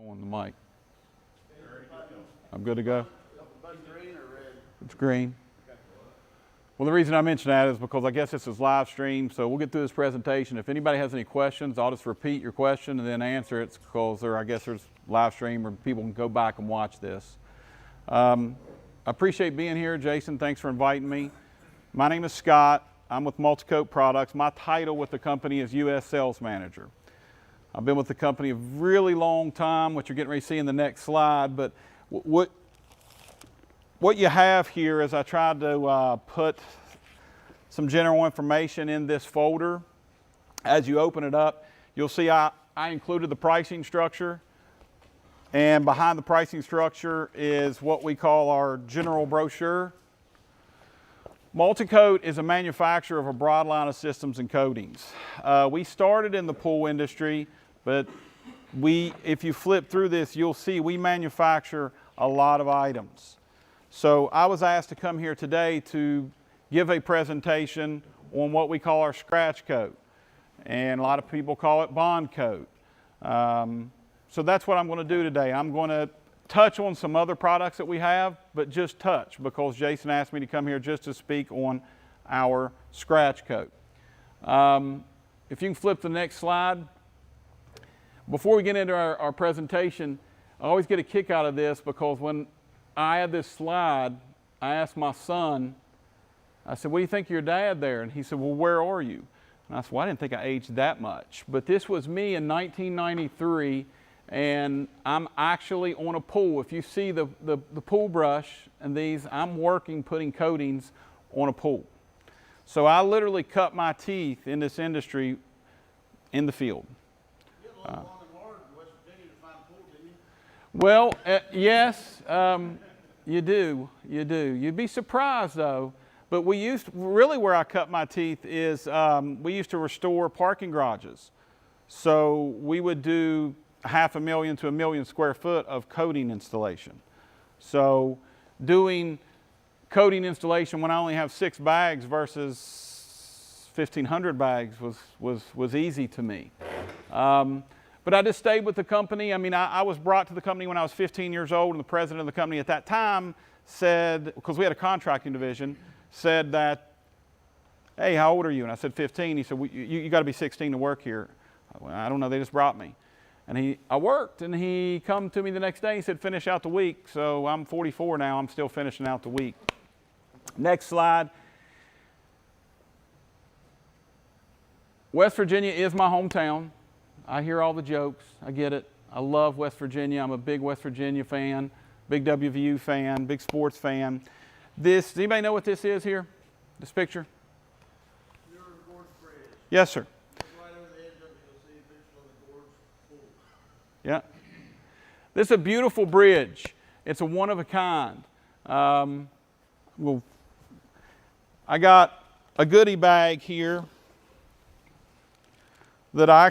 On the mic. I'm good to go? It's green. Well, the reason I mention that is because I guess this is live stream, so we'll get through this presentation. If anybody has any questions, I'll just repeat your question and then answer it because I guess there's live stream or people can go back and watch this. I appreciate being here. Jason, thanks for inviting me. My name is Scott. I'm with Multicoat Products. My title with the company is U.S. Sales Manager. I've been with the company a really long time, which you're getting ready to see in the next slide. But what you have here is I tried to put some general information in this folder. As you open it up, you'll see I included the pricing structure. And behind the pricing structure is what we call our general brochure. Multicoat is a manufacturer of a broad line of systems and coatings. We started in the pool industry, but if you flip through this, you'll see we manufacture a lot of items. So I was asked to come here today to give a presentation on what we call our scratch coat. And a lot of people call it bond coat. So that's what I'm going to do today. I'm going to touch on some other products that we have, but just touch because Jason asked me to come here just to speak on our scratch coat. If you can flip the next slide. Before we get into our presentation, I always get a kick out of this because when I had this slide, I asked my son, I said, what do you think of your dad there? And he said, well, where are you? And I said, well, I didn't think I aged that much. But this was me in 1993, and I'm actually on a pool. If you see the pool brush and these, I'm working putting coatings on a pool. So I literally cut my teeth in this industry in the field. Well, yes, you do. You'd be surprised though. But really where I cut my teeth is we used to restore parking garages. So we would do 500,000 to 1 million square foot of coating installation. So doing coating installation when I only have 6 bags versus 1,500 bags was easy to me. But I just stayed with the company. I mean, I was brought to the company when I was 15 years old, and the president of the company at that time said, because we had a contracting division, said that, hey, how old are you? And I said 15. He said, well, you got to be 16 to work here. I don't know, they just brought me. And I worked, and he come to me the next day. He said, finish out the week. So I'm 44 now. I'm still finishing out the week. Next slide. West Virginia is my hometown. I hear all the jokes. I get it. I love West Virginia. I'm a big West Virginia fan, big WVU fan, big sports fan. Does anybody know what this is here? This picture? Yes, sir. Yeah. This is a beautiful bridge. It's a one of a kind. Well, I got a goodie bag here that I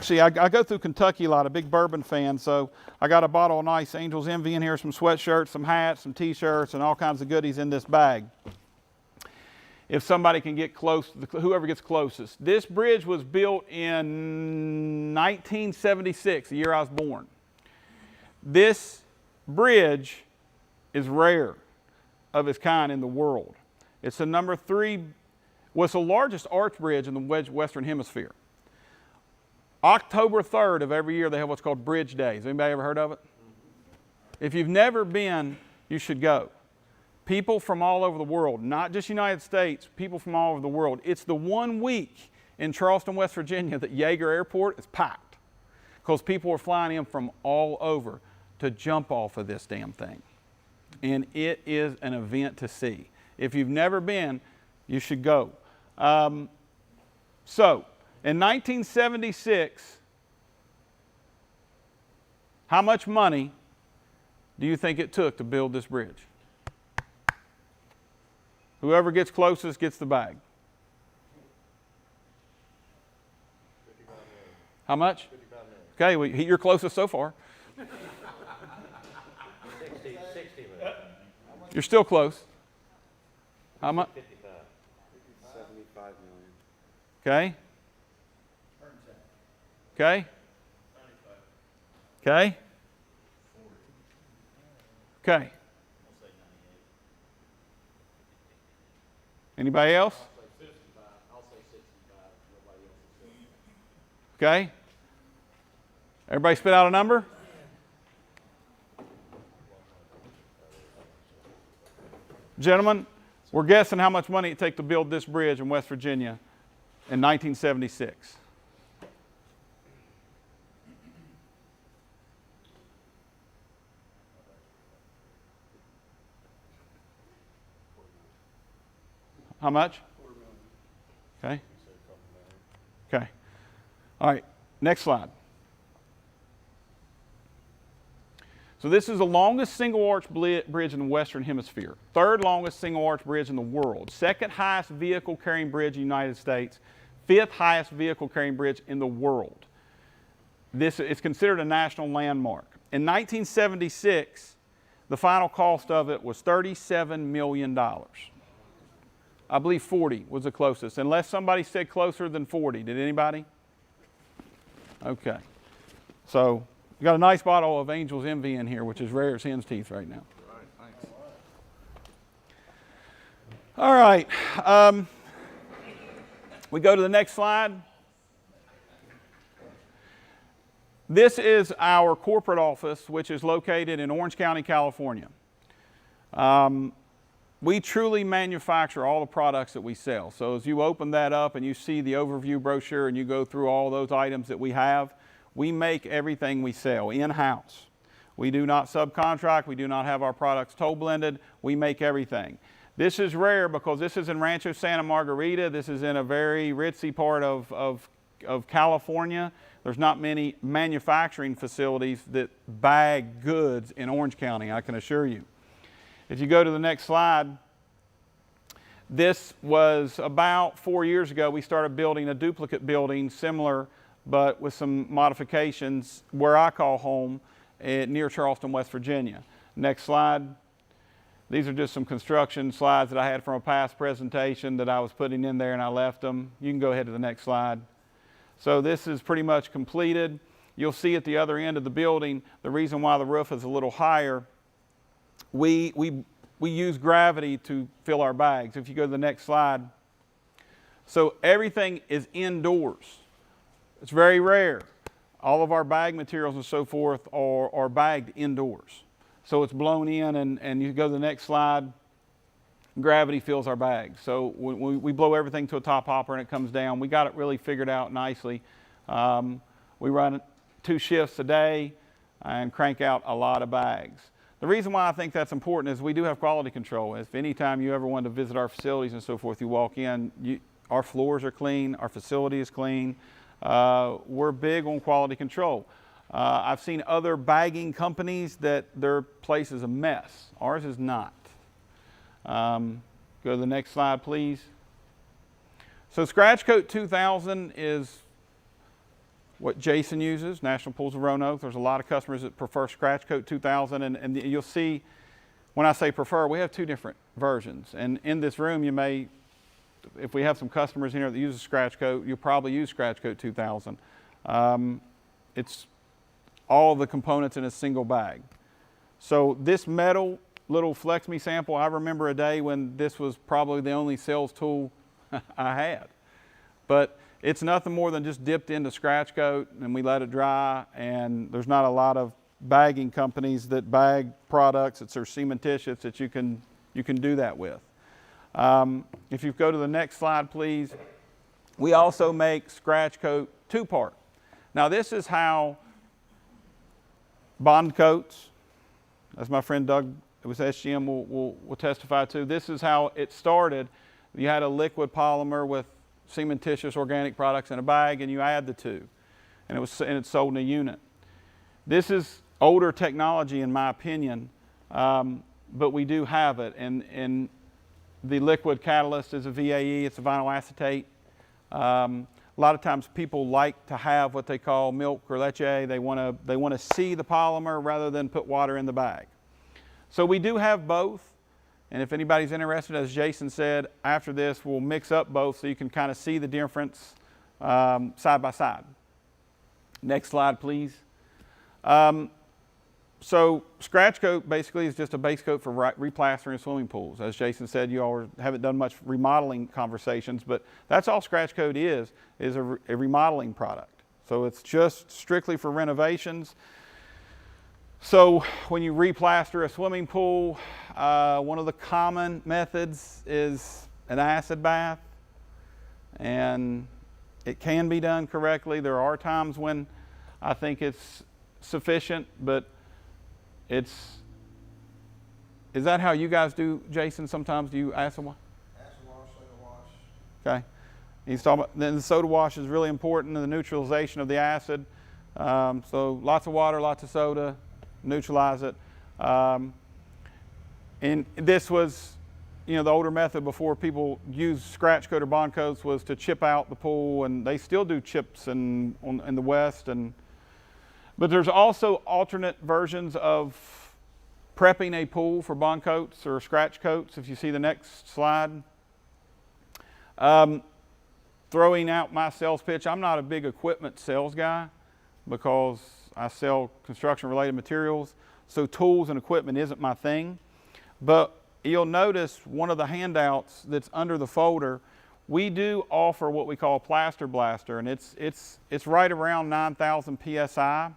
go through Kentucky a lot, a big bourbon fan, so I got a bottle of nice Angel's Envy in here, some sweatshirts, some hats, some t-shirts, and all kinds of goodies in this bag. If somebody can get close, whoever gets closest. This bridge was built in 1976, the year I was born. This bridge is rare of its kind in the world. It's the number 3, well, it's the largest arch bridge in the Western Hemisphere. October 3rd of every year, they have what's called Bridge Days. Anybody ever heard of it? If you've never been, you should go. People from all over the world, not just United States, people from all over the world. It's the one week in Charleston, West Virginia that Yeager Airport is packed because people are flying in from all over to jump off of this damn thing. And it is an event to see. If you've never been, you should go. In 1976, how much money do you think it took to build this bridge? Whoever gets closest gets the bag. 55 million. How much? 55 million. Okay, well, you're closest so far. 60 million. You're still close. How much? 55. 75 million. Okay. Okay. Okay. Okay. Anybody else? Okay. Everybody spit out a number? Gentlemen, we're guessing how much money it took to build this bridge in West Virginia in 1976. How much? Okay. Okay. All right. Next slide. So this is the longest single arch bridge in the Western Hemisphere. Third longest single arch bridge in the world. Second highest vehicle carrying bridge in the United States. Fifth highest vehicle carrying bridge in the world. This is considered a national landmark. In 1976, the final cost of it was $37 million. I believe 40 was the closest, unless somebody said closer than 40. Did anybody? Okay. So we got a nice bottle of Angel's Envy in here, which is rare as hen's teeth right now. All right. We go to the next slide. This is our corporate office, which is located in Orange County, California. We truly manufacture all the products that we sell. So as you open that up and you see the overview brochure and you go through all those items that we have, we make everything we sell in-house. We do not subcontract. We do not have our products toll blended. We make everything. This is rare because this is in Rancho Santa Margarita. This is in a very ritzy part of California. There's not many manufacturing facilities that bag goods in Orange County, I can assure you. If you go to the next slide, this was about 4 years ago. We started building a duplicate building similar, but with some modifications where I call home near Charleston, West Virginia. Next slide. These are just some construction slides that I had from a past presentation that I was putting in there and I left them. You can go ahead to the next slide. So this is pretty much completed. You'll see at the other end of the building, the reason why the roof is a little higher, we use gravity to fill our bags. If you go to the next slide. So everything is indoors. It's very rare. All of our bag materials and so forth are bagged indoors. So it's blown in, and you go to the next slide, gravity fills our bags. So we blow everything to a top hopper and it comes down. We got it really figured out nicely. We run 2 shifts a day and crank out a lot of bags. The reason why I think that's important is we do have quality control. If anytime you ever want to visit our facilities and so forth, you walk in, our floors are clean, our facility is clean. We're big on quality control. I've seen other bagging companies that their place is a mess. Ours is not. Go to the next slide, please. So Scratch Coat 2000 is what Jason uses, National Pools of Roanoke. There's a lot of customers that prefer Scratch Coat 2000, and you'll see when I say prefer, we have 2 different versions. And in this room, you may, if we have some customers in here that use Scratch Coat, you'll probably use Scratch Coat 2000. It's all the components in a single bag. So this metal little Flex Me sample, I remember a day when this was probably the only sales tool I had. But it's nothing more than just dipped into Scratch Coat and we let it dry, and there's not a lot of bagging companies that bag products that are cementitious that you can do that with. If you go to the next slide, please. We also make Scratch Coat 2-part. Now this is how bond coats, as my friend Doug with SGM will testify to, this is how it started. You had a liquid polymer with cementitious organic products in a bag, and you add the two, and it's sold in a unit. This is older technology in my opinion, but we do have it, and the liquid catalyst is a VAE, it's a vinyl acetate. A lot of times people like to have what they call milk or leche. They want to see the polymer rather than put water in the bag. So we do have both, and if anybody's interested, as Jason said, after this we'll mix up both so you can kind of see the difference side by side. Next slide, please. So scratch coat basically is just a base coat for replastering swimming pools. As Jason said, you all haven't done much remodeling conversations, but that's all scratch coat is a remodeling product. So it's just strictly for renovations. So when you replaster a swimming pool, one of the common methods is an acid bath, and it can be done correctly. There are times when I think it's sufficient, but is that how you guys do, Jason? Sometimes do you acid wash? Acid wash, soda wash. Okay. He's talking about, then the soda wash is really important in the neutralization of the acid. So lots of water, lots of soda, neutralize it. And this was, you know, the older method before people used scratch coat or bond coats was to chip out the pool, and they still do chips in the West. But there's also alternate versions of prepping a pool for bond coats or scratch coats. If you see the next slide. Throwing out my sales pitch, I'm not a big equipment sales guy because I sell construction related materials. So tools and equipment isn't my thing. But you'll notice one of the handouts that's under the folder, we do offer what we call a Plaster Blaster, and it's right around 9,000 PSI.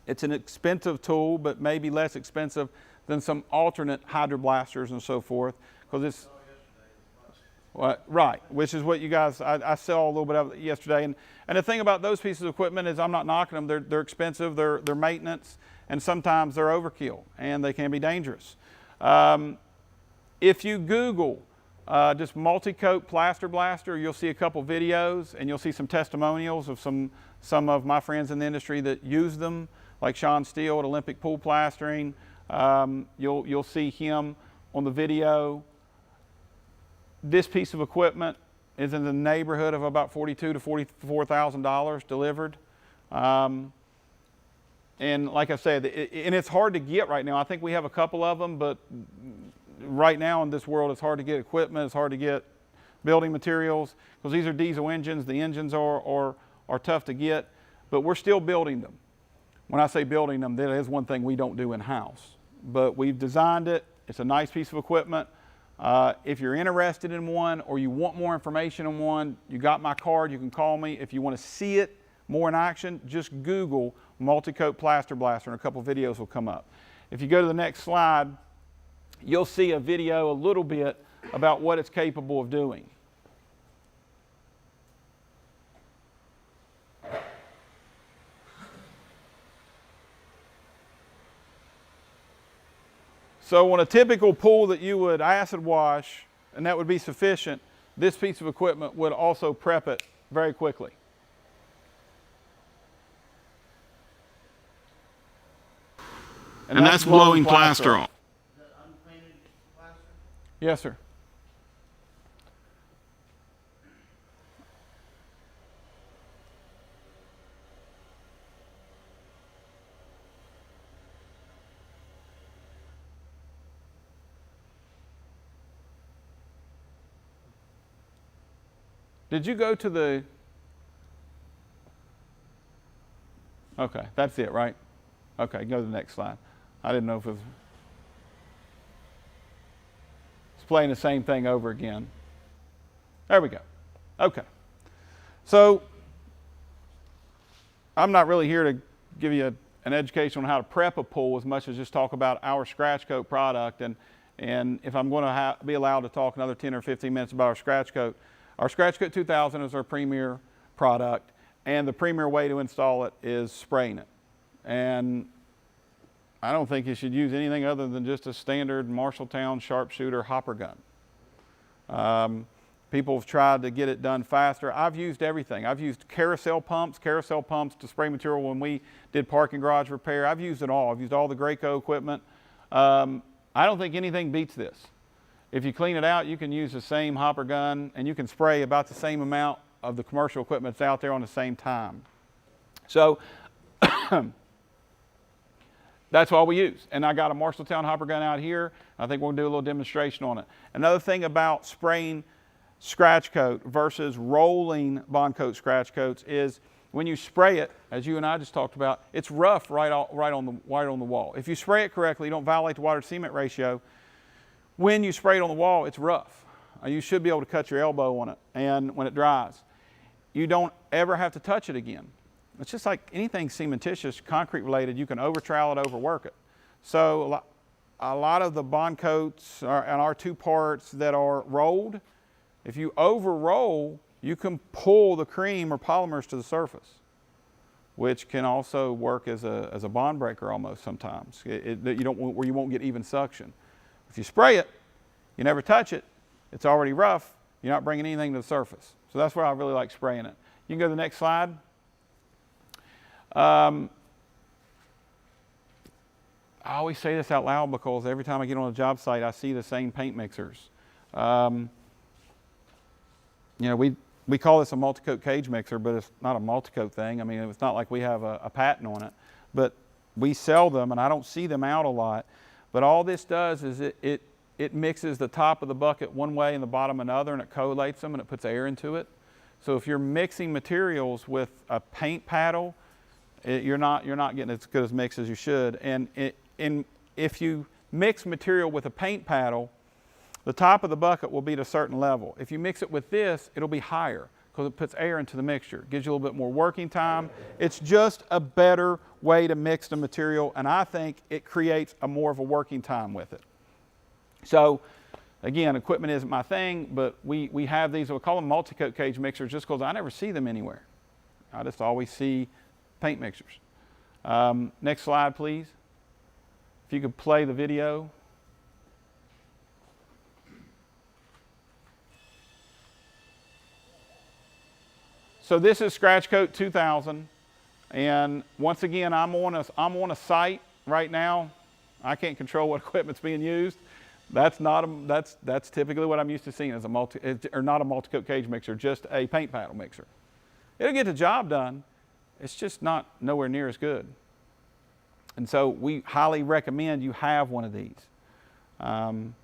It's an expensive tool, but maybe less expensive than some alternate hydroblasters and so forth, because it's right, which is what you guys, I saw a little bit of it yesterday. And the thing about those pieces of equipment is I'm not knocking them. They're expensive, they're maintenance, and sometimes they're overkill, and they can be dangerous. If you Google just multi-coat plaster blaster, you'll see a couple videos, and you'll see some testimonials of some of my friends in the industry that use them, like Sean Steele at Olympic Pool Plastering. You'll see him on the video. This piece of equipment is in the neighborhood of about $42,000 to $44,000 delivered. And like I said, and it's hard to get right now. I think we have a couple of them, but right now in this world, it's hard to get equipment. It's hard to get building materials because these are diesel engines. The engines are tough to get, but we're still building them. When I say building them, that is one thing we don't do in-house, but we've designed it. It's a nice piece of equipment. If you're interested in one or you want more information on one, you got my card, you can call me. If you want to see it more in action, just Google multi-coat plaster blaster and a couple videos will come up. If you go to the next slide, you'll see a video a little bit about what it's capable of doing. So on a typical pool that you would acid wash, and that would be sufficient, this piece of equipment would also prep it very quickly. And that's blowing plaster off. Is that unpainted plaster? Yes, sir. Did you go to the, okay, that's it, right? Okay, go to the next slide. I didn't know if it was, it's playing the same thing over again. There we go. Okay. So, I'm not really here to give you an education on how to prep a pool as much as just talk about our scratch coat product. And if I'm going to be allowed to talk another 10 or 15 minutes about our Scratch Coat 2000 is our premier product, and the premier way to install it is spraying it. And I don't think you should use anything other than just a standard Marshalltown sharpshooter hopper gun. People have tried to get it done faster. I've used everything. I've used carousel pumps to spray material when we did parking garage repair. I've used it all. I've used all the Graco equipment. I don't think anything beats this. If you clean it out, you can use the same hopper gun and you can spray about the same amount of the commercial equipment that's out there on the same time. So that's all we use. And I got a Marshalltown hopper gun out here. I think we'll do a little demonstration on it. Another thing about spraying scratch coat versus rolling bond coat scratch coats is when you spray it, as you and I just talked about, it's rough right on the wall. If you spray it correctly, you don't violate the water to cement ratio. When you spray it on the wall, it's rough. You should be able to cut your elbow on it, and when it dries, you don't ever have to touch it again. It's just like anything cementitious, concrete related. You can over trowel it, overwork it. So a lot of the bond coats and our two parts that are rolled, if you over roll, you can pull the cream or polymers to the surface, which can also work as a bond breaker almost sometimes. Where you won't get even suction. If you spray it, you never touch it, it's already rough, you're not bringing anything to the surface. So that's where I really like spraying it. You can go to the next slide. I always say this out loud because every time I get on a job site, I see the same paint mixers. You know, we call this a multi-coat cage mixer, but it's not a multi-coat thing. I mean, it's not like we have a patent on it, but we sell them, and I don't see them out a lot. But all this does is it mixes the top of the bucket one way and the bottom another, and it collates them and it puts air into it. So if you're mixing materials with a paint paddle, you're not getting as good as mix as you should. And if you mix material with a paint paddle, the top of the bucket will be at a certain level. If you mix it with this, it'll be higher because it puts air into the mixture. It gives you a little bit more working time. It's just a better way to mix the material, and I think it creates more of a working time with it. So again, equipment isn't my thing, but we have these, we call them multi-coat cage mixers just because I never see them anywhere. I just always see paint mixers. Next slide, please. If you could play the video. So this is Scratch Coat 2000, and once again, I'm on a site right now. I can't control what equipment's being used. That's typically what I'm used to seeing as not a multi-coat cage mixer, just a paint paddle mixer. It'll get the job done. It's just not nowhere near as good. And so we highly recommend you have one of these.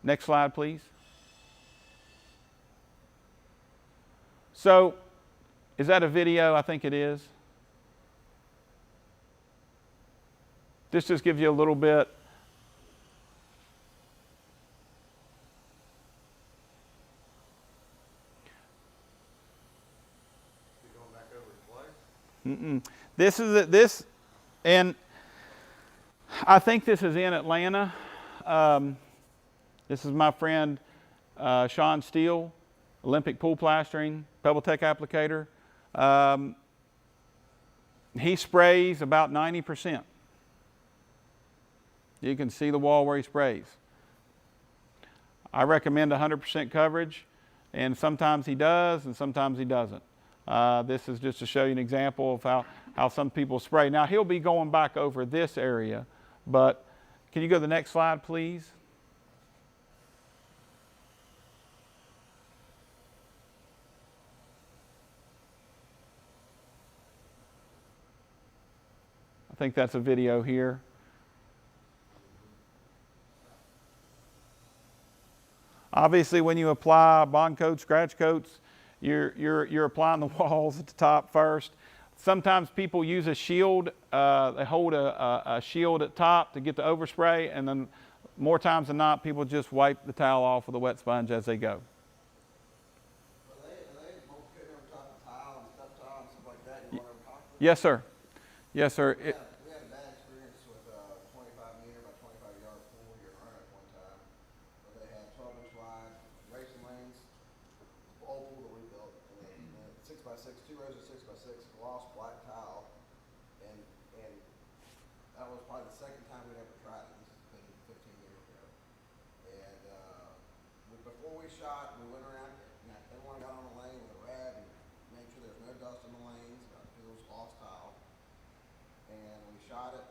Next slide, please. So, is that a video? I think it is. This just gives you a little bit. This, and I think this is in Atlanta. This is my friend Sean Steele, Olympic Pool Plastering, Pebble Tech applicator. He sprays about 90%. You can see the wall where he sprays. I recommend 100% coverage, and sometimes he does and sometimes he doesn't. This is just to show you an example of how some people spray. Now he'll be going back over this area, but can you go to the next slide, please? I think that's a video here. Obviously, when you apply bond coats, scratch coats, you're applying the walls at the top first. Sometimes people use a shield. They hold a shield at top to get the overspray, and then more times than not, people just wipe the towel off with a wet sponge as they go. Are they multi-coating on top of tile and stuff tile and stuff like that? You want to talk to them? Yes, sir. Yes, sir. We had a bad experience with a 25 meter by 25 yard pool here in Roanoke one time, where they had 12-inch wide racing lanes, old pool that we built, and they 6x6, 2 rows of 6x6 gloss black tile, and that was probably the second time we'd ever tried it. This has been 15 years ago, and before we shot, we went around. Everyone got on the lane with a rag and made sure there's no dust in the lanes. It was gloss tile. And we shot it,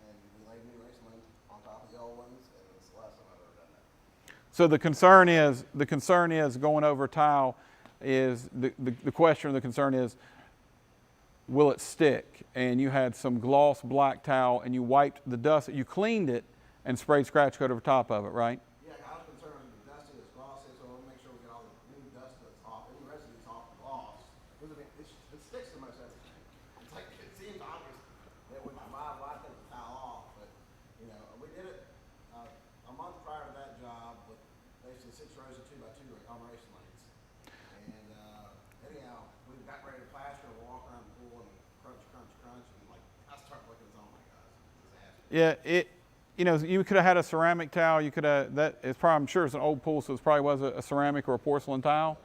and we laid new racing lanes on top of the old ones, and it's the last time I've ever done that. So the concern is going over tile is the question or the concern is, will it stick? And you had some gloss black towel and you wiped the dust, you cleaned it and sprayed scratch coat over top of it, right? Yeah, I was concerned with the dusty that's glossy, so we'll make sure we get all the new dust that's off, any residues off the gloss. Because it sticks to most everything. You know, we did it a month prior to that job with basically 6 rows of 2x2 combination lanes. And anyhow, we got ready to plaster, we're walking around the pool and crunch, and like I start looking, oh my gosh, disaster. Yeah, you know, you could have had a ceramic tile. You could have, that is probably, I'm sure it's an old pool, so it probably was a ceramic or a porcelain tile.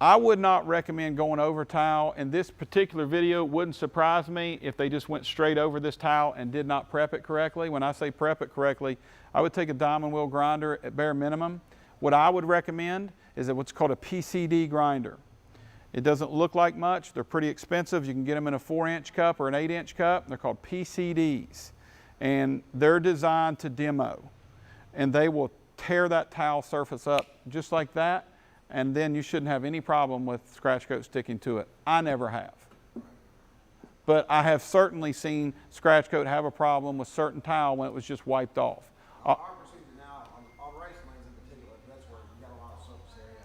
I would not recommend going over tile. In this particular video, it wouldn't surprise me if they just went straight over this tile and did not prep it correctly. When I say prep it correctly, I would take a diamond wheel grinder at bare minimum. What I would recommend is what's called a PCD grinder. It doesn't look like much. They're pretty expensive. You can get them in a 4-inch cup or an 8-inch cup. They're called PCDs. And they're designed to demo. And they will tear that tile surface up just like that. And then you shouldn't have any problem with scratch coat sticking to it. I never have. But I have certainly seen scratch coat have a problem with certain tile when it was just wiped off. Our procedure now, on race lanes in particular, that's where we got a lot of surface area,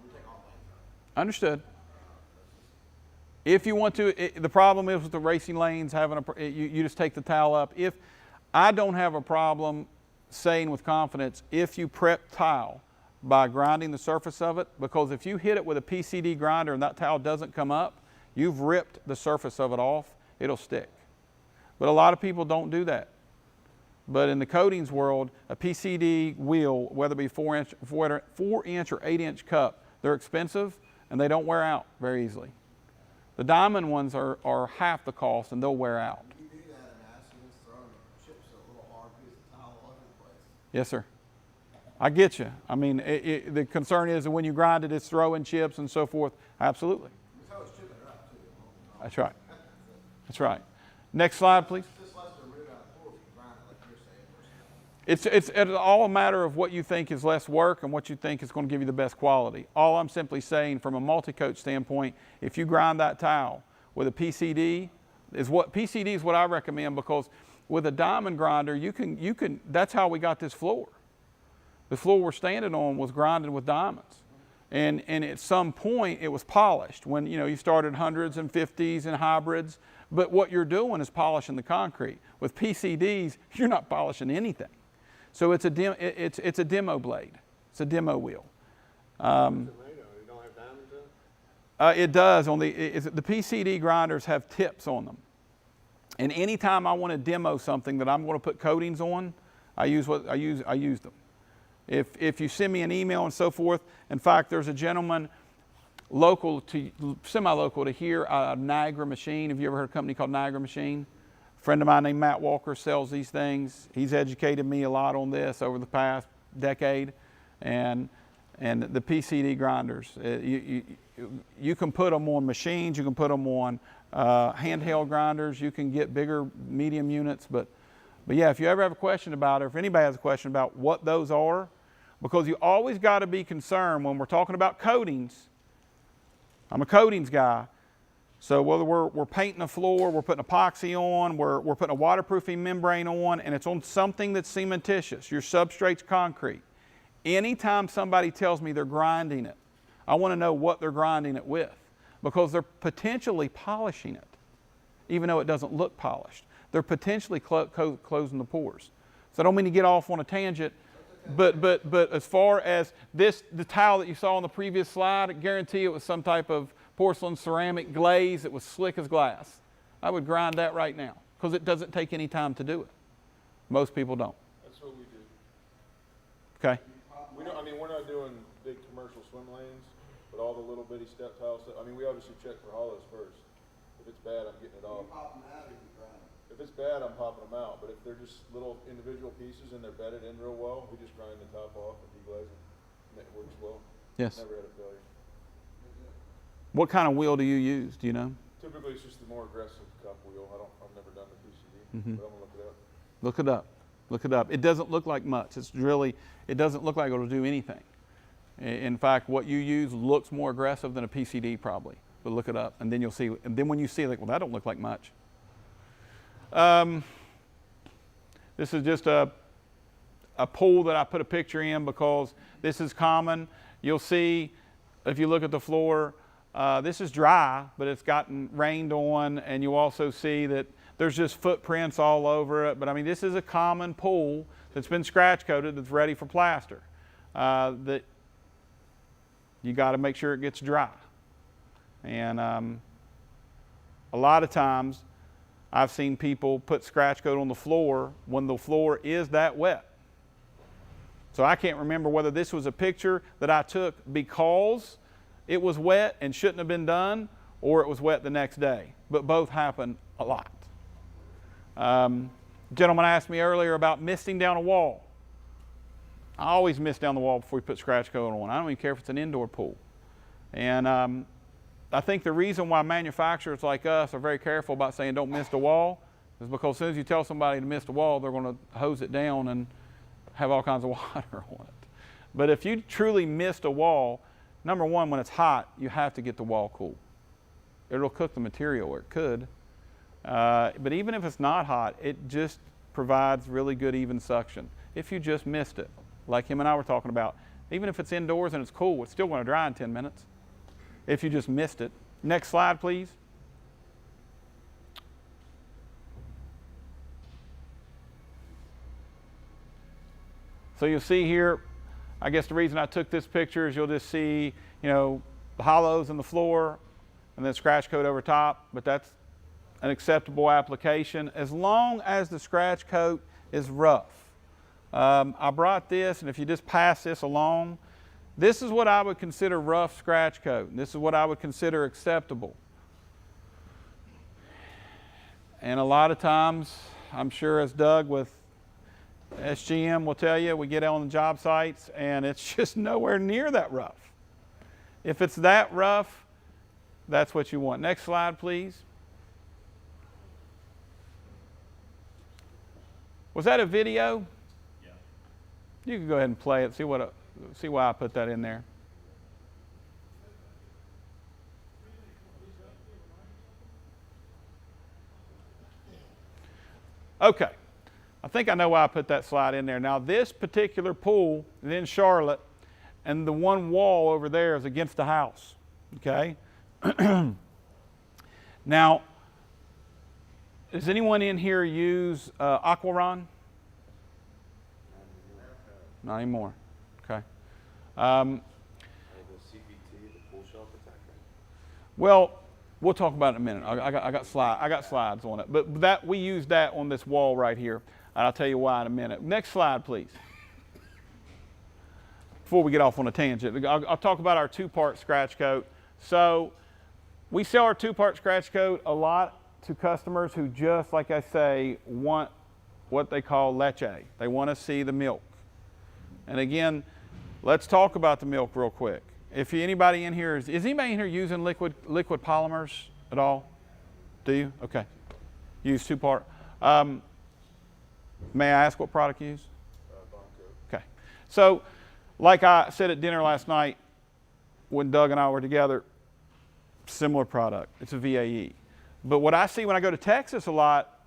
we take all lanes out. Understood. If you want to, the problem is with the racing lanes having you just take the towel up. If I don't have a problem saying with confidence, if you prep tile by grinding the surface of it, because if you hit it with a PCD grinder and that towel doesn't come up, you've ripped the surface of it off, it'll stick. But a lot of people don't do that. But in the coatings world, a PCD wheel, whether it be 4-inch or 8-inch cup, they're expensive and they don't wear out very easily. The diamond ones are half the cost and they'll wear out. You do that and accidents throwing chips a little hard piece of tile all over the place. Yes, sir. I get you. I mean, the concern is that when you grind it, it's throwing chips and so forth. Absolutely. So it's chipping it up too. That's right. That's right. Next slide, please. Just less than root out of pool if you grind it like you're saying. It's all a matter of what you think is less work and what you think is going to give you the best quality. All I'm simply saying from a multi-coat standpoint, if you grind that tile with a PCD, PCD is what I recommend, because with a diamond grinder, you can, that's how we got this floor. The floor we're standing on was grinded with diamonds. And at some point it was polished when, you know, you started 100s and 50s and hybrids, but what you're doing is polishing the concrete. With PCDs, you're not polishing anything. So it's a demo blade. It's a demo wheel. You don't have diamonds in it? It does. The PCD grinders have tips on them. And anytime I want to demo something that I'm going to put coatings on, I use them. If you send me an email and so forth, in fact, there's a gentleman semi-local to here, Niagara Machine. Have you ever heard of a company called Niagara Machine? A friend of mine named Matt Walker sells these things. He's educated me a lot on this over the past decade. And the PCD grinders, you can put them on machines, you can put them on handheld grinders, you can get bigger, medium units. But yeah, if you ever have a question about it, or if anybody has a question about what those are, because you always got to be concerned when we're talking about coatings. I'm a coatings guy. So whether we're painting a floor, we're putting epoxy on, we're putting a waterproofing membrane on, and it's on something that's cementitious, your substrate's concrete. Anytime somebody tells me they're grinding it, I want to know what they're grinding it with, because they're potentially polishing it, even though it doesn't look polished. They're potentially closing the pores. So I don't mean to get off on a tangent, but as far as the tile that you saw on the previous slide, I guarantee it was some type of porcelain ceramic glaze that was slick as glass. I would grind that right now, because it doesn't take any time to do it. Most people don't. That's what we do. Okay. We're not doing big commercial swim lanes, but all the little bitty step tile stuff. I mean, we obviously check for hollows first. If it's bad, I'm getting it off. You pop them out or you grind them? If it's bad, I'm popping them out. But if they're just little individual pieces and they're bedded in real well, we just grind the top off and deglaze them. And it works well. Yes. Never had a failure. What kind of wheel do you use? Do you know? Typically, it's just the more aggressive cup wheel. I've never done the PCD, but I'm gonna look it up. Look it up. Look it up. It doesn't look like much. It doesn't look like it'll do anything. In fact, what you use looks more aggressive than a PCD probably. But look it up, and then you'll see. And then when you see it, like, well, that don't look like much. This is just a pool that I put a picture in because this is common. You'll see, if you look at the floor, this is dry, but it's gotten rained on, and you also see that there's just footprints all over it. But I mean, this is a common pool that's been scratch coated that's ready for plaster. That you got to make sure it gets dry. And a lot of times I've seen people put scratch coat on the floor when the floor is that wet. So I can't remember whether this was a picture that I took because it was wet and shouldn't have been done, or it was wet the next day. But both happen a lot. Gentleman asked me earlier about misting down a wall. I always mist down the wall before we put scratch coat on. I don't even care if it's an indoor pool. And I think the reason why manufacturers like us are very careful about saying don't mist a wall is because as soon as you tell somebody to mist a wall, they're going to hose it down and have all kinds of water on it. But if you truly mist a wall, number one, when it's hot, you have to get the wall cool. It'll cook the material, or it could. But even if it's not hot, it just provides really good even suction. If you just mist it, like him and I were talking about, even if it's indoors and it's cool, it's still going to dry in 10 minutes if you just mist it. Next slide, please. So you'll see here, I guess the reason I took this picture is you'll just see, the hollows in the floor and then scratch coat over top, but that's an acceptable application as long as the scratch coat is rough. I brought this, and if you just pass this along, this is what I would consider rough scratch coat. And this is what I would consider acceptable. And a lot of times, I'm sure as Doug with SGM will tell you, we get on the job sites and it's just nowhere near that rough. If it's that rough, that's what you want. Next slide, please. Was that a video? Yeah. You can go ahead and play it, see why I put that in there. Okay. I think I know why I put that slide in there. Now this particular pool is in Charlotte, and the one wall over there is against the house, okay? Now, does anyone in here use Aqua? Not anymore, okay. Well, we'll talk about it in a minute. I got slides on it, but we use that on this wall right here. And I'll tell you why in a minute. Next slide, please. Before we get off on a tangent, I'll talk about our two-part scratch coat. So we sell our two-part scratch coat a lot to customers who just, like I say, want what they call leche. They want to see the milk. And again, let's talk about the milk real quick. If anybody in here, is anybody in here using liquid polymers at all? Do you? Okay. Use two-part. May I ask what product you use? Okay. So, like I said at dinner last night, when Doug and I were together, similar product. It's a VAE. But what I see when I go to Texas a lot,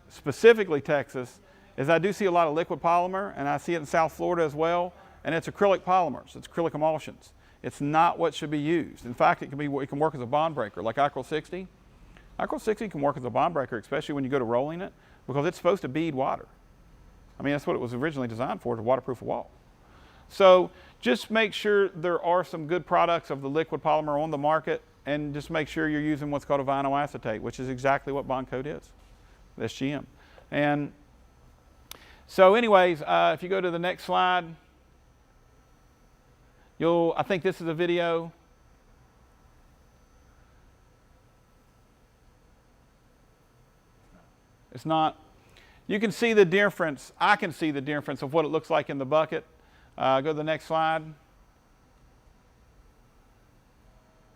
specifically Texas, is I do see a lot of liquid polymer, and I see it in South Florida as well, and it's acrylic polymers. It's acrylic emulsions. It's not what should be used. In fact, it can work as a bond breaker, like Aqua 60. Aqua 60 can work as a bond breaker, especially when you go to rolling it, because it's supposed to bead water. I mean, that's what it was originally designed for, to waterproof a wall. So just make sure there are some good products of the liquid polymer on the market, and just make sure you're using what's called a vinyl acetate, which is exactly what bond coat is, SGM. And so anyways, if you go to the next slide, I think this is a video. It's not. You can see the difference. I can see the difference of what it looks like in the bucket. Go to the next slide.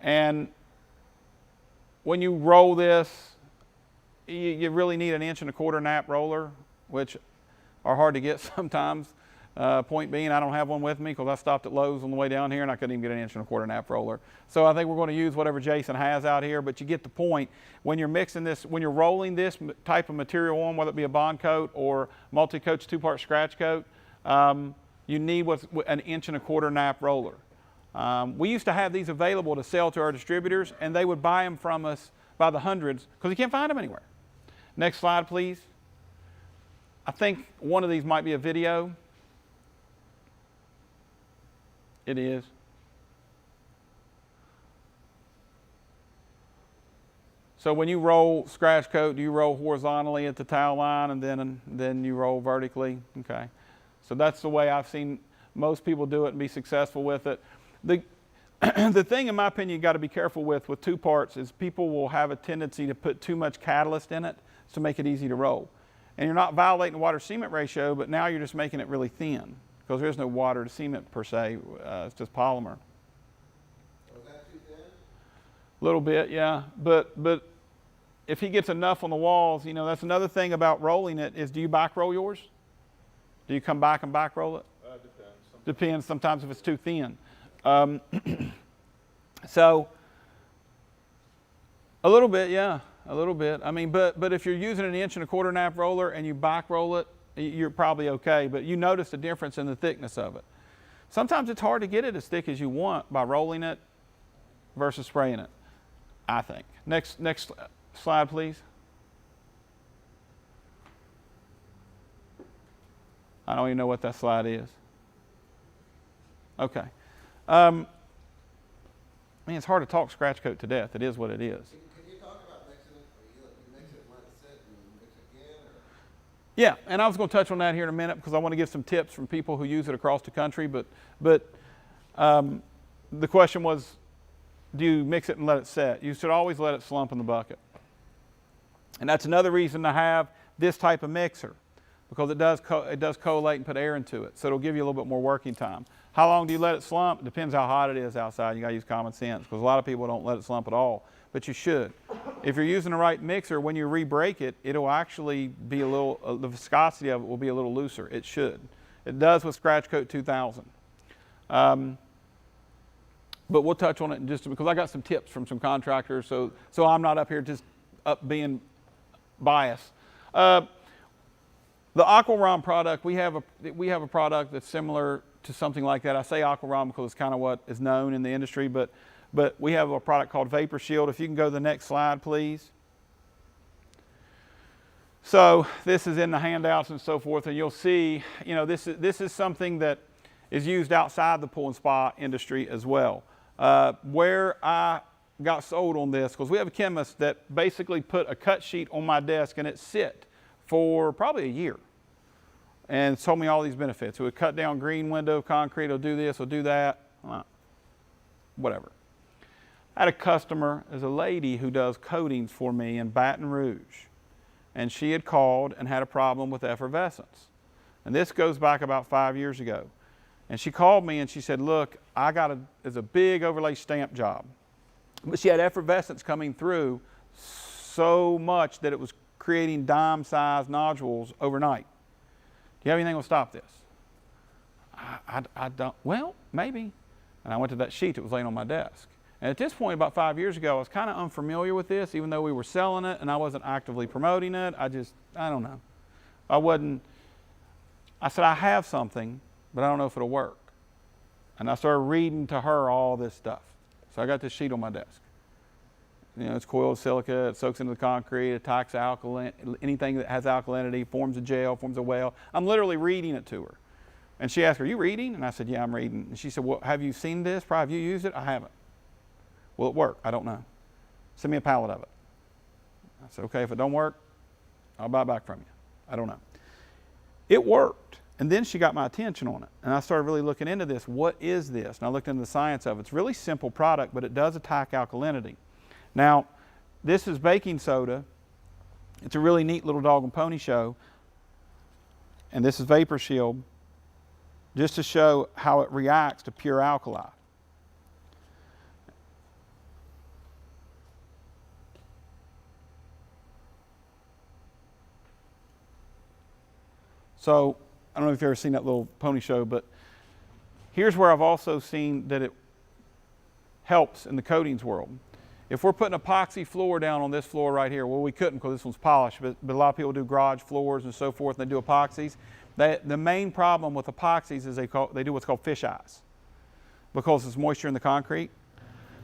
And when you roll this, you really need an 1 1/4 nap roller, which are hard to get sometimes. Point being, I don't have one with me because I stopped at Lowe's on the way down here and I couldn't even get an 1 1/4 nap roller. So I think we're going to use whatever Jason has out here, but you get the point. When you're mixing this, when you're rolling this type of material on, whether it be a bond coat or multi-coat's two-part scratch coat, you need an 1 1/4 nap roller. We used to have these available to sell to our distributors, and they would buy them from us by the hundreds because you can't find them anywhere. Next slide, please. I think one of these might be a video. It is. So when you roll scratch coat, do you roll horizontally at the towel line and then you roll vertically? Okay. So that's the way I've seen most people do it and be successful with it. The thing, in my opinion, you got to be careful with two parts is people will have a tendency to put too much catalyst in it to make it easy to roll. And you're not violating the water cement ratio, but now you're just making it really thin because there is no water to cement per se. It's just polymer. Was that too thin? A little bit, yeah. But if he gets enough on the walls, you know, that's another thing about rolling it is, do you back roll yours? Do you come back and back roll it? Depends. Depends sometimes if it's too thin. So a little bit, yeah, a little bit. I mean, but if you're using an 1 1/4 nap roller and you back roll it, you're probably okay. But you notice the difference in the thickness of it. Sometimes it's hard to get it as thick as you want by rolling it versus spraying it, I think. Next slide, please. I don't even know what that slide is. Okay. I mean, it's hard to talk scratch coat to death. It is what it is. Can you talk about mixing it? Or you mix it and let it sit and mix it again? Or? Yeah, and I was going to touch on that here in a minute because I want to give some tips from people who use it across the country. But the question was, do you mix it and let it set? You should always let it slump in the bucket. And that's another reason to have this type of mixer because it does collate and put air into it. So it'll give you a little bit more working time. How long do you let it slump? It depends how hot it is outside. You got to use common sense because a lot of people don't let it slump at all. But you should. If you're using the right mixer, when you re-break it, it'll actually be a little, the viscosity of it will be a little looser. It should. It does with Scratch Coat 2000. But we'll touch on it in just because I got some tips from some contractors, so I'm not up here just being biased. The Aqua product, we have a product that's similar to something like that. I say Aqua because it's kind of what is known in the industry, but we have a product called Vapor Shield. If you can go to the next slide, please. So this is in the handouts and so forth, and you'll see, you know, this is something that is used outside the pool and spa industry as well. Where I got sold on this, because we have a chemist that basically put a cut sheet on my desk and it sit for probably a year and told me all these benefits. It would cut down green window concrete, it'll do this, it'll do that, whatever. I had a customer, there's a lady who does coatings for me in Baton Rouge, and she had called and had a problem with effervescence. And this goes back about 5 years ago. And she called me and she said, look, it's a big overlay stamp job. But she had effervescence coming through so much that it was creating dime-sized nodules overnight. Do you have anything that will stop this? I don't, well, maybe. And I went to that sheet that was laying on my desk. And at this point, about 5 years ago, I was kind of unfamiliar with this, even though we were selling it and I wasn't actively promoting it. I don't know. I said, I have something, but I don't know if it'll work. And I started reading to her all this stuff. So I got this sheet on my desk. You know, it's coiled silica, it soaks into the concrete, it attacks anything that has alkalinity, forms a gel, forms a whale. I'm literally reading it to her. And she asked, are you reading? And I said, yeah, I'm reading. And she said, well, have you seen this? Have you used it? I haven't. Will it work? I don't know. Send me a pallet of it. I said, okay, if it don't work, I'll buy it back from you. I don't know. It worked. And then she got my attention on it. And I started really looking into this. What is this? And I looked into the science of it. It's a really simple product, but it does attack alkalinity. Now, this is baking soda. It's a really neat little dog and pony show. And this is Vapor Shield, just to show how it reacts to pure alkali. So, I don't know if you've ever seen that little pony show, but here's where I've also seen that it helps in the coatings world. If we're putting epoxy floor down on this floor right here, well, we couldn't because this one's polished, but a lot of people do garage floors and so forth, and they do epoxies. The main problem with epoxies is they do what's called fish eyes because there's moisture in the concrete.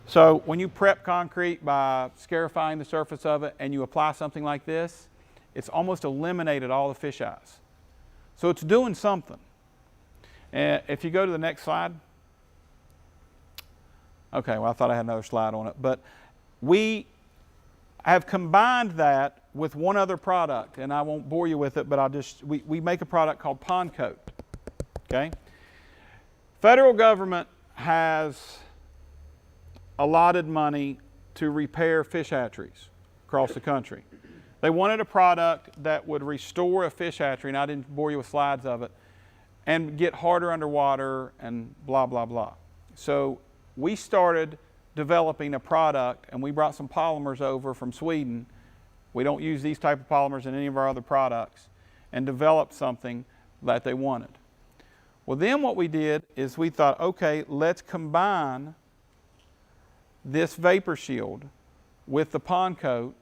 So when you prep concrete by scarifying the surface of it and you apply something like this, it's almost eliminated all the fish eyes. So it's doing something. And if you go to the next slide. Okay, well, I thought I had another slide on it. But we have combined that with one other product, and I won't bore you with it, but we make a product called Pond Coat. Okay? Federal government has allotted money to repair fish hatcheries across the country. They wanted a product that would restore a fish hatchery, and I didn't bore you with slides of it, and get harder underwater and blah, blah, blah. So we started developing a product, and we brought some polymers over from Sweden. We don't use these type of polymers in any of our other products, and developed something that they wanted. Well, then what we did is we thought, okay, let's combine this vapor shield with the Pond Coat,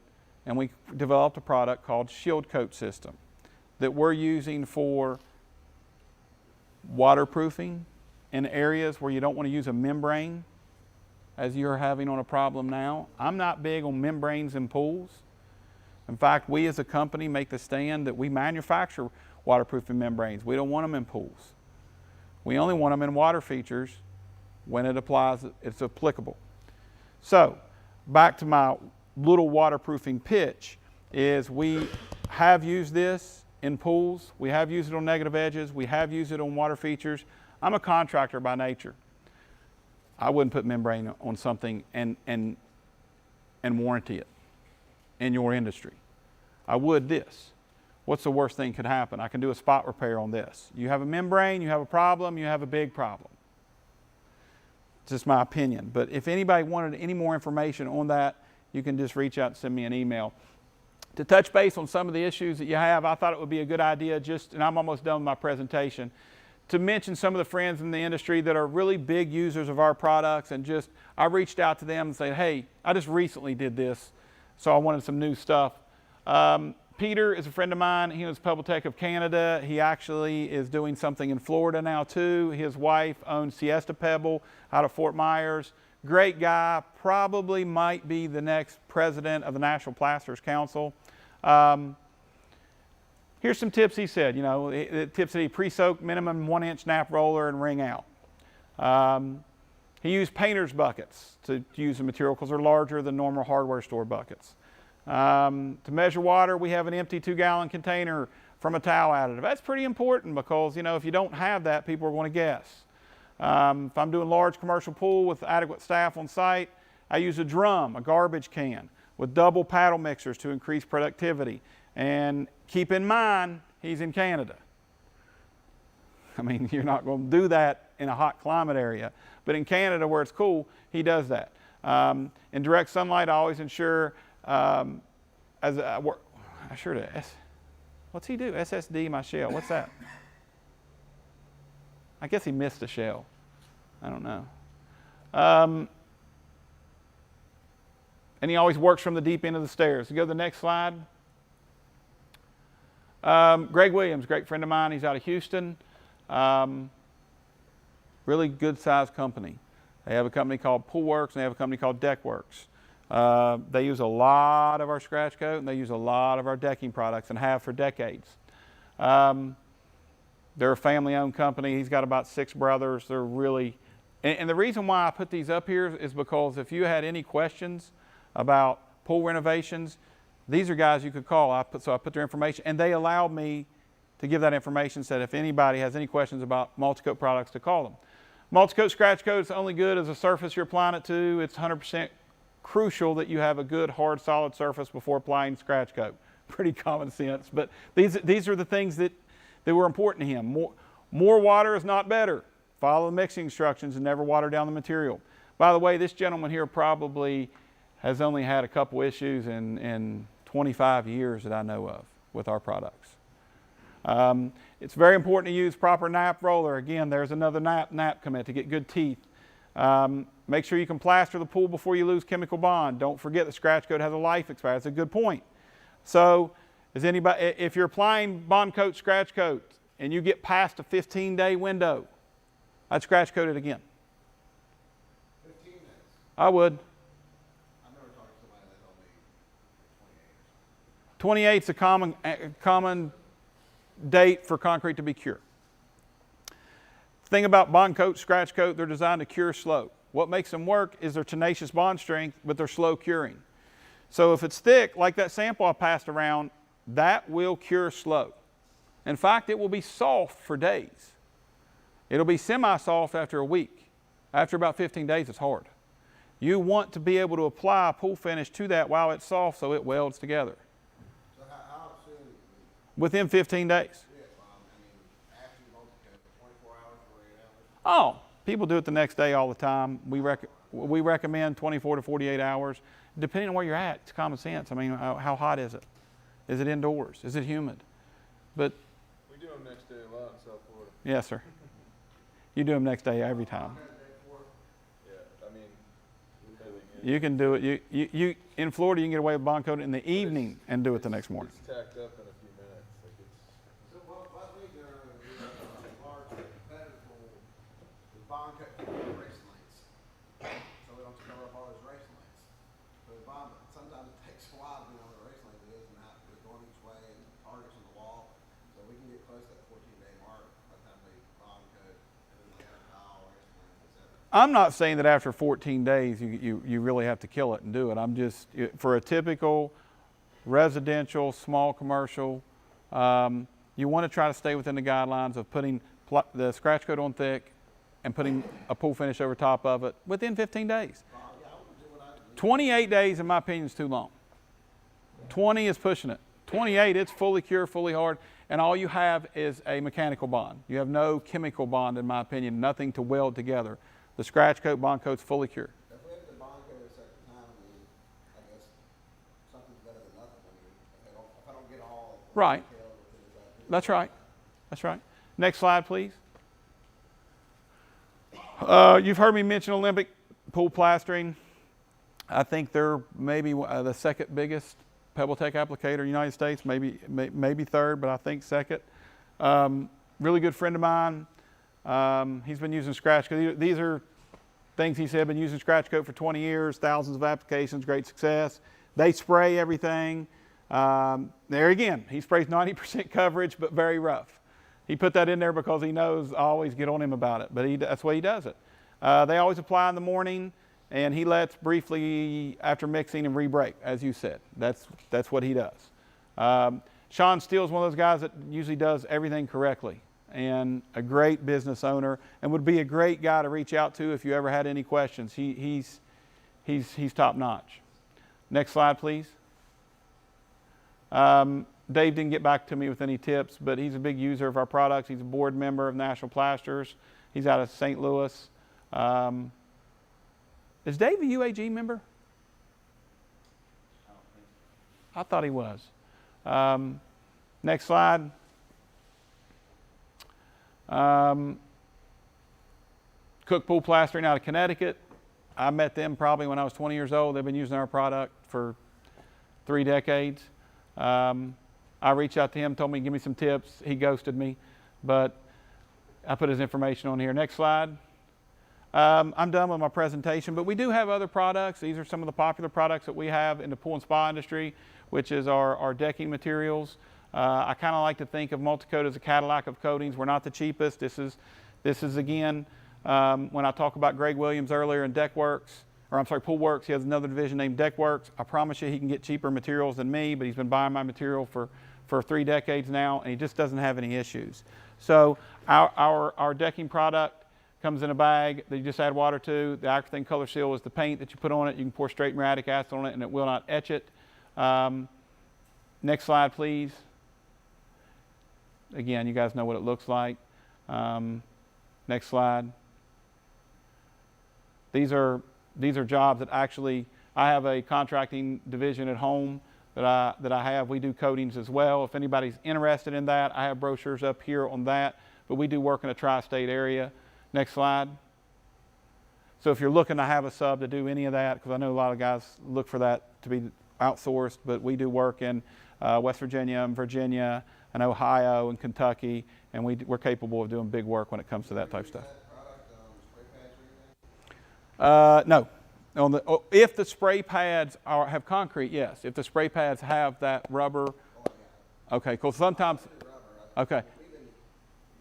and we developed a product called Shield Coat System that we're using for waterproofing in areas where you don't want to use a membrane, as you're having on a problem now. I'm not big on membranes in pools. In fact, we as a company make the stand that we manufacture waterproofing membranes. We don't want them in pools. We only want them in water features when it applies, it's applicable. So, back to my little waterproofing pitch, is we have used this in pools, we have used it on negative edges, we have used it on water features. I'm a contractor by nature. I wouldn't put membrane on something and warranty it in your industry. I would this. What's the worst thing could happen? I can do a spot repair on this. You have a membrane, you have a problem, you have a big problem. It's just my opinion. But if anybody wanted any more information on that, you can just reach out and send me an email. To touch base on some of the issues that you have, I thought it would be a good idea and I'm almost done with my presentation, to mention some of the friends in the industry that are really big users of our products, and I reached out to them and said, hey, I just recently did this, so I wanted some new stuff. Peter is a friend of mine. He was Public Tech of Canada. He actually is doing something in Florida now too. His wife owns Siesta Pebble out of Fort Myers. Great guy, probably might be the next president of the National Plasters Council. Here's some tips he said. The tips that he pre-soaked minimum 1-inch nap roller and wring out. He used painter's buckets to use the material because they're larger than normal hardware store buckets. To measure water, we have an empty 2-gallon container from a towel additive. That's pretty important because, if you don't have that, people are going to guess. If I'm doing large commercial pool with adequate staff on site, I use a drum, a garbage can, with double paddle mixers to increase productivity. And keep in mind, he's in Canada. I mean, you're not going to do that in a hot climate area. But in Canada, where it's cool, he does that. In direct sunlight, I always ensure, what's he do? SSD my shell. What's that? I guess he missed a shell. I don't know. And he always works from the deep end of the stairs. Go to the next slide. Greg Williams, great friend of mine. He's out of Houston. Really good sized company. They have a company called Pool Works and they have a company called Deck Works. They use a lot of our scratch coat and they use a lot of our decking products and have for decades. They're a family-owned company. He's got about 6 brothers. They're really, and the reason why I put these up here is because if you had any questions about pool renovations, these are guys you could call. So I put their information, and they allowed me to give that information, said if anybody has any questions about multi-coat products to call them. Multi-coat scratch coat is only good as a surface you're applying it to. It's 100% crucial that you have a good, hard, solid surface before applying scratch coat. Pretty common sense, but these are the things that were important to him. More water is not better. Follow the mixing instructions and never water down the material. By the way, this gentleman here probably has only had a couple issues in 25 years that I know of with our products. It's very important to use proper nap roller. Again, there's another nap commit to get good teeth. Make sure you can plaster the pool before you lose chemical bond. Don't forget the scratch coat has a life expiry. That's a good point. So, if you're applying bond coat, scratch coat, and you get past a 15-day window, I'd scratch coat it again. 15 minutes. I would. I've never talked to somebody that told me 28 is a common date for concrete to be cured. The thing about bond coat, scratch coat, they're designed to cure slow. What makes them work is their tenacious bond strength, but they're slow curing. So if it's thick, like that sample I passed around, that will cure slow. In fact, it will be soft for days. It'll be semi-soft after a week. After about 15 days, it's hard. You want to be able to apply a pool finish to that while it's soft so it welds together. So how soon? Within 15 days. Yeah, I mean, after you multi coat, 24 hours, 48 hours? Oh, people do it the next day all the time. We recommend 24 to 48 hours. Depending on where you're at, it's common sense. I mean, how hot is it? Is it indoors? Is it humid? But We do them next day a lot in South Florida. yes, sir. You do them next day every time. Yeah, I mean, You can do it. You in Florida, you can get away with bond coat in the evening and do it the next morning. it's tacked up in a few minutes. Like it's, So what we do is large competitive pool, the bond cut racing lanes. So we don't cover up all those racing lanes. So the bond, sometimes it takes a while to know where the racing lane is and how it's going each way and targets on the wall. So we can get close to that 14-day mark by the time we bond cut and then lay out tile, racing lanes, et cetera. I'm not saying that after 14 days you really have to kill it and do it. I'm just, for a typical residential, small commercial, you want to try to stay within the guidelines of putting the scratch coat on thick and putting a pool finish over top of it within 15 days. 28 days, in my opinion, is too long. 20 is pushing it. 28, it's fully cured, fully hard, and all you have is a mechanical bond. You have no chemical bond, in my opinion, nothing to weld together. The scratch coat, bond coat's fully cured. If we have the bond coat at a second time, I mean, I guess something's better than nothing. I mean, if I don't get all Right. detailed with it, is that That's right. That's right. Next slide, please. You've heard me mention Olympic pool plastering. I think they're maybe the second biggest Pebble Tech applicator in the United States, maybe third, but I think second. Really good friend of mine. He's been using scratch coat. These are things he said, been using scratch coat for 20 years, thousands of applications, great success. They spray everything. There again, he sprays 90% coverage, but very rough. He put that in there because he knows I always get on him about it, but that's the way he does it. They always apply in the morning, and he lets briefly after mixing and re-break, as you said. That's what he does. Sean Steele is one of those guys that usually does everything correctly, and a great business owner, and would be a great guy to reach out to if you ever had any questions. He's top notch. Next slide, please. Dave didn't get back to me with any tips, but he's a big user of our products. He's a board member of National Plasters. He's out of St. Louis. Is Dave a UAG member? I thought he was. Next slide. Cook Pool Plastering out of Connecticut. I met them probably when I was 20 years old. They've been using our product for 3 decades. I reached out to him, told me, give me some tips. He ghosted me, but I put his information on here. Next slide. I'm done with my presentation, but we do have other products. These are some of the popular products that we have in the pool and spa industry, which is our decking materials. I kind of like to think of Multicoat as a Cadillac of coatings. We're not the cheapest. This is again, when I talk about Greg Williams earlier in Pool Works, he has another division named Deck Works. I promise you he can get cheaper materials than me, but he's been buying my material for 3 decades now, and he just doesn't have any issues. So our decking product comes in a bag that you just add water to. The Aqua Color Seal is the paint that you put on it. You can pour straight muriatic acid on it, and it will not etch it. Next slide, please. Again, you guys know what it looks like. Next slide. These are jobs that actually, I have a contracting division at home that I have. We do coatings as well. If anybody's interested in that, I have brochures up here on that, but we do work in a tri-state area. Next slide. So if you're looking to have a sub to do any of that, because I know a lot of guys look for that to be outsourced, but we do work in West Virginia and Virginia and Ohio and Kentucky, and we're capable of doing big work when it comes to that type of stuff. No, If the spray pads have concrete, yes. If the spray pads have that rubber, okay, because sometimes, okay.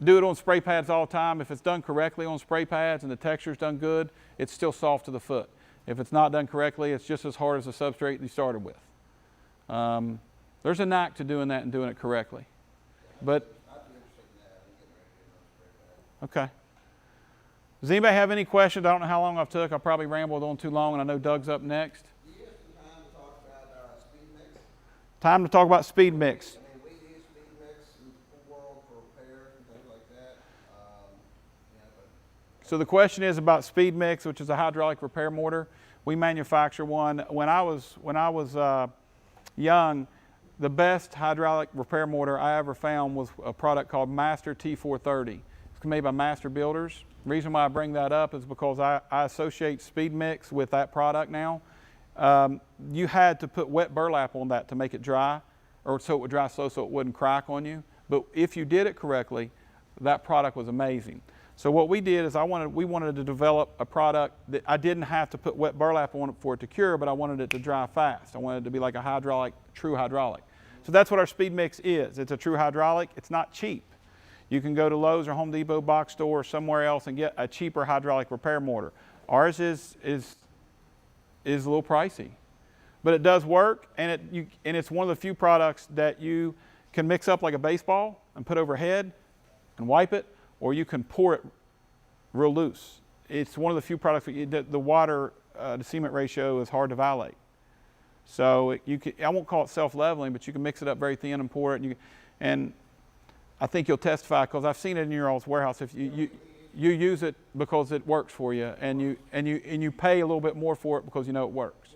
Do it on spray pads all the time. If it's done correctly on spray pads and the texture's done good, it's still soft to the foot. If it's not done correctly, it's just as hard as the substrate you started with. There's a knack to doing that and doing it correctly. But, okay. Does anybody have any questions? I don't know how long I've took. I probably rambled on too long, and I know Doug's up next. Do you have some time to talk about speed mix? Time to talk about speed mix. I mean, we use speed mix in the world for repairs and things like that. But So the question is about speed mix, which is a hydraulic repair mortar. We manufacture one. When I was young, the best hydraulic repair mortar I ever found was a product called Master T430. It's made by Master Builders. The reason why I bring that up is because I associate speed mix with that product now. You had to put wet burlap on that to make it dry, or so it would dry slow so it wouldn't crack on you. But if you did it correctly, that product was amazing. So what we did is we wanted to develop a product that I didn't have to put wet burlap on it for it to cure, but I wanted it to dry fast. I wanted it to be like a hydraulic, true hydraulic. So that's what our speed mix is. It's a true hydraulic. It's not cheap. You can go to Lowe's or Home Depot box store or somewhere else and get a cheaper hydraulic repair mortar. Ours is a little pricey, but it does work, and it's one of the few products that you can mix up like a baseball and put overhead and wipe it, or you can pour it real loose. It's one of the few products that the water to cement ratio is hard to violate. So I won't call it self-leveling, but you can mix it up very thin and pour it, and I think you'll testify, because I've seen it in your all's warehouse. If you use it because it works for you, and you pay a little bit more for it because you know it works.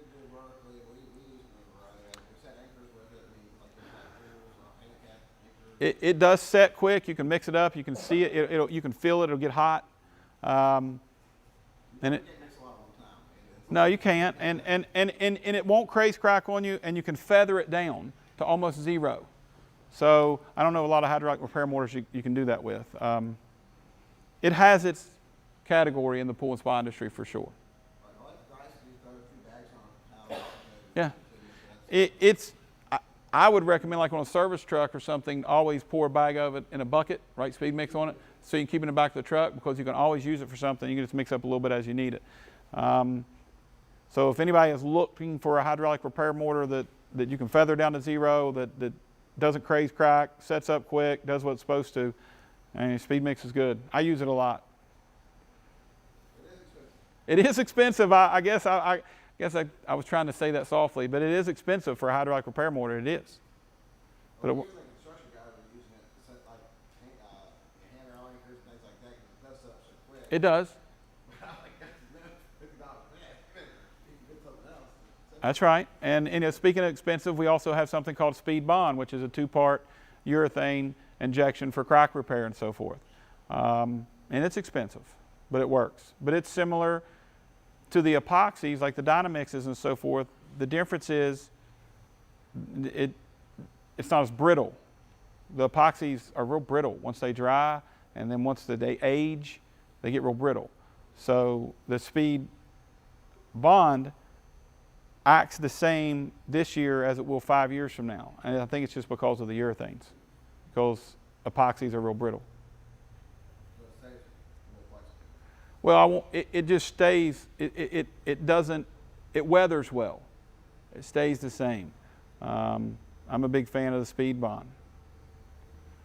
It does set quick. You can mix it up. You can see it. You can feel it. It'll get hot. No, you can't. And it won't craze crack on you, and you can feather it down to almost zero. So I don't know a lot of hydraulic repair mortars you can do that with. It has its category in the pool and spa industry for sure. Yeah. I would recommend, like on a service truck or something, always pour a bag of it in a bucket, right? Speed mix on it, so you can keep it in the back of the truck, because you can always use it for something. You can just mix up a little bit as you need it. So if anybody is looking for a hydraulic repair mortar that you can feather down to zero, that doesn't craze crack, sets up quick, does what it's supposed to, and speed mix is good. I use it a lot. It is expensive. I guess I was trying to say that softly, but it is expensive for a hydraulic repair mortar. It is. But it does. That's right. And speaking of expensive, we also have something called Speed Bond, which is a 2-part urethane injection for crack repair and so forth. And it's expensive, but it works. But it's similar to the epoxies, like the Dynamixes and so forth. The difference is it's not as brittle. The epoxies are real brittle once they dry, and then once they age, they get real brittle. So the Speed Bond acts the same this year as it will 5 years from now. And I think it's just because of the urethanes, because epoxies are real brittle. Well, it just stays, it doesn't, it weathers well. It stays the same. I'm a big fan of the Speed Bond.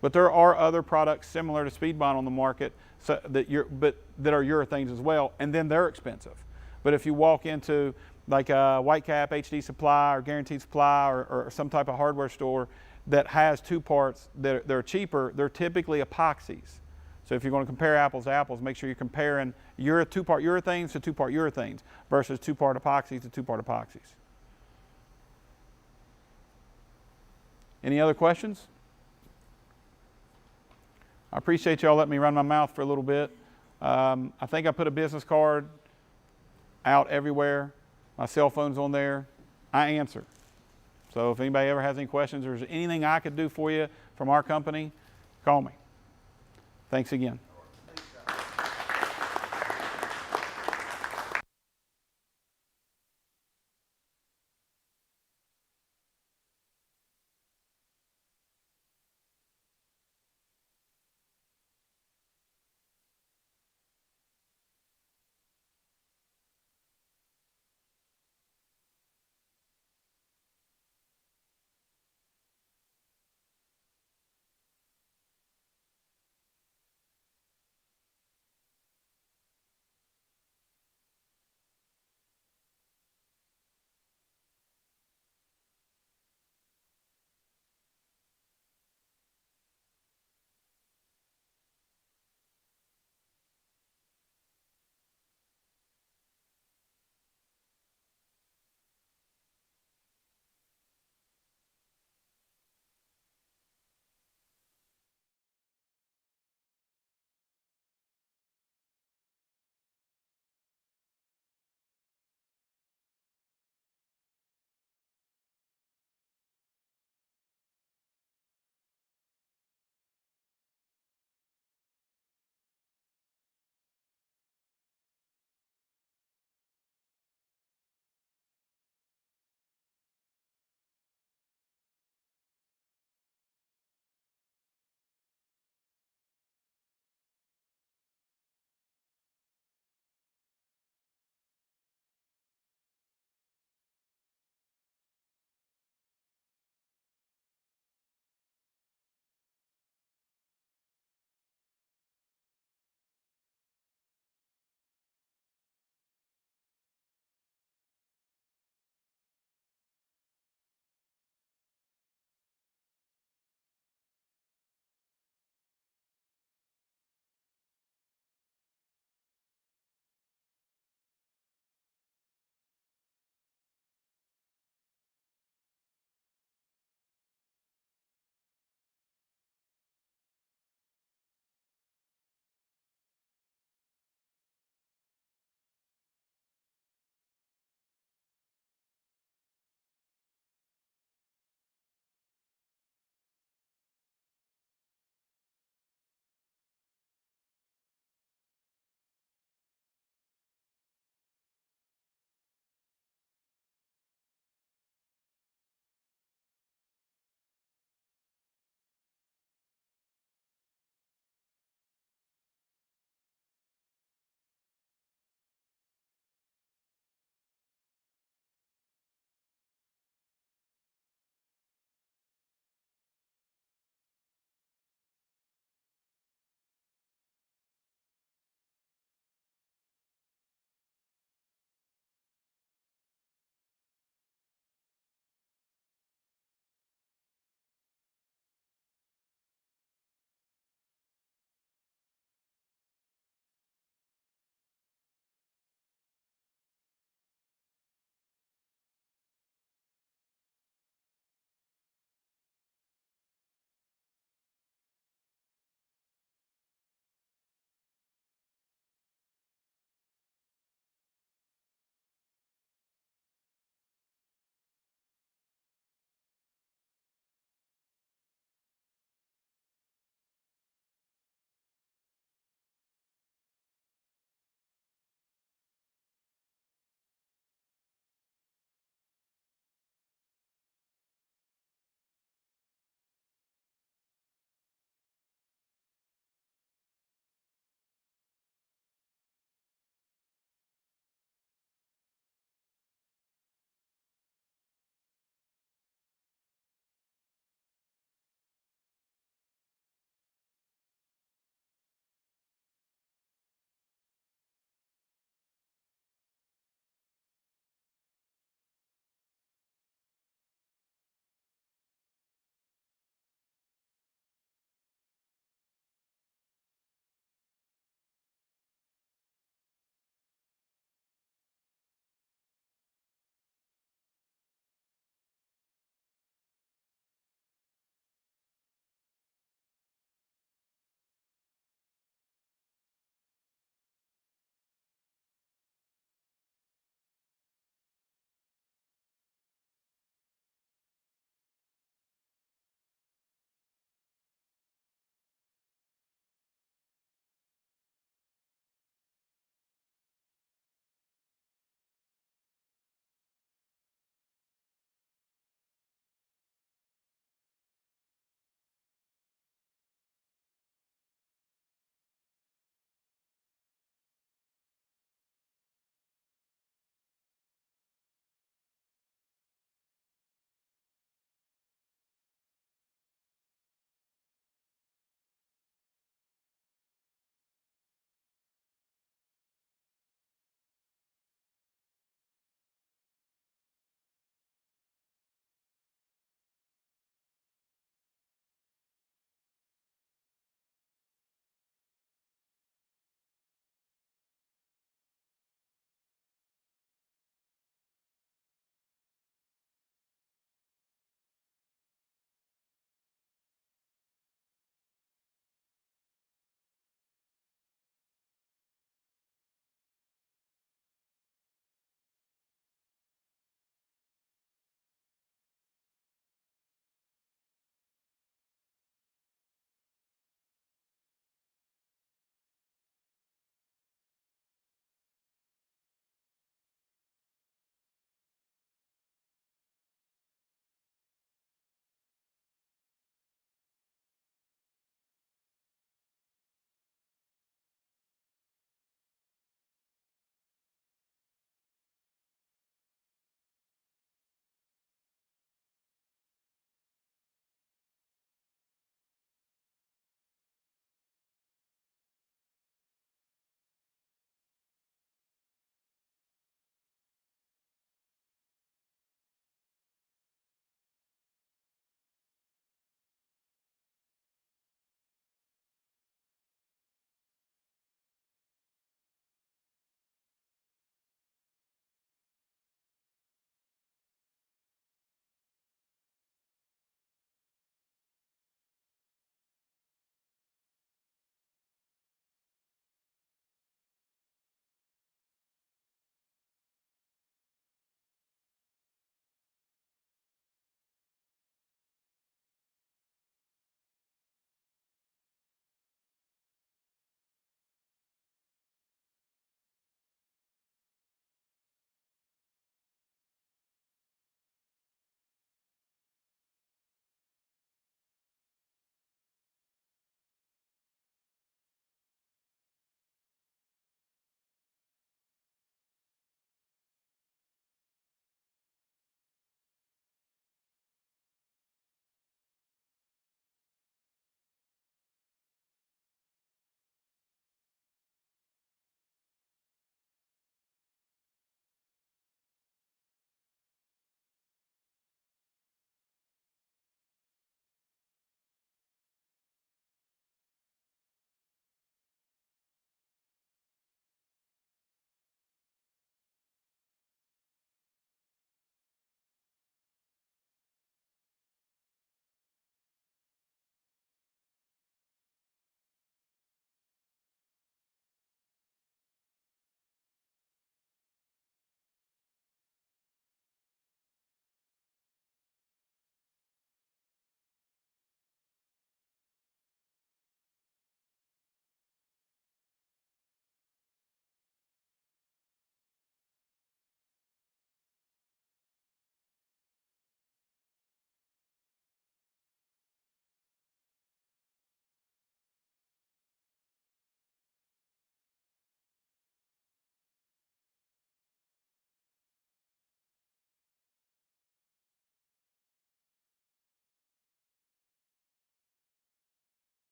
But there are other products similar to Speed Bond on the market that are urethanes as well, and then they're expensive. But if you walk into like a White Cap, HD Supply, or Guaranteed Supply, or some type of hardware store that has 2 parts that are cheaper, they're typically epoxies. So if you're going to compare apples to apples, make sure you're comparing 2-part urethanes to 2-part urethanes versus 2-part epoxies to 2-part epoxies. Any other questions? I appreciate y'all letting me run my mouth for a little bit. I think I put a business card out everywhere. My cell phone's on there. I answer. So if anybody ever has any questions, or there's anything I could do for you from our company, call me. Thanks again.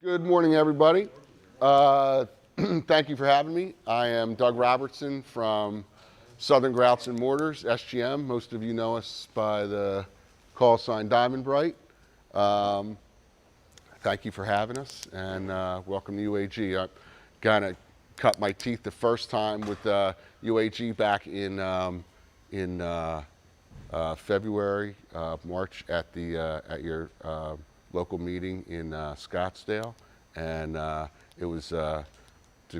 Good morning, everybody. Thank you for having me. I am Doug Robertson from Southern Grouts and Mortars, SGM. Most of you know us by the call sign Diamond Bright. Thank you for having us, and welcome to UAG. I kind of cut my teeth the first time with UAG back in February, March at your local meeting in Scottsdale, and it was a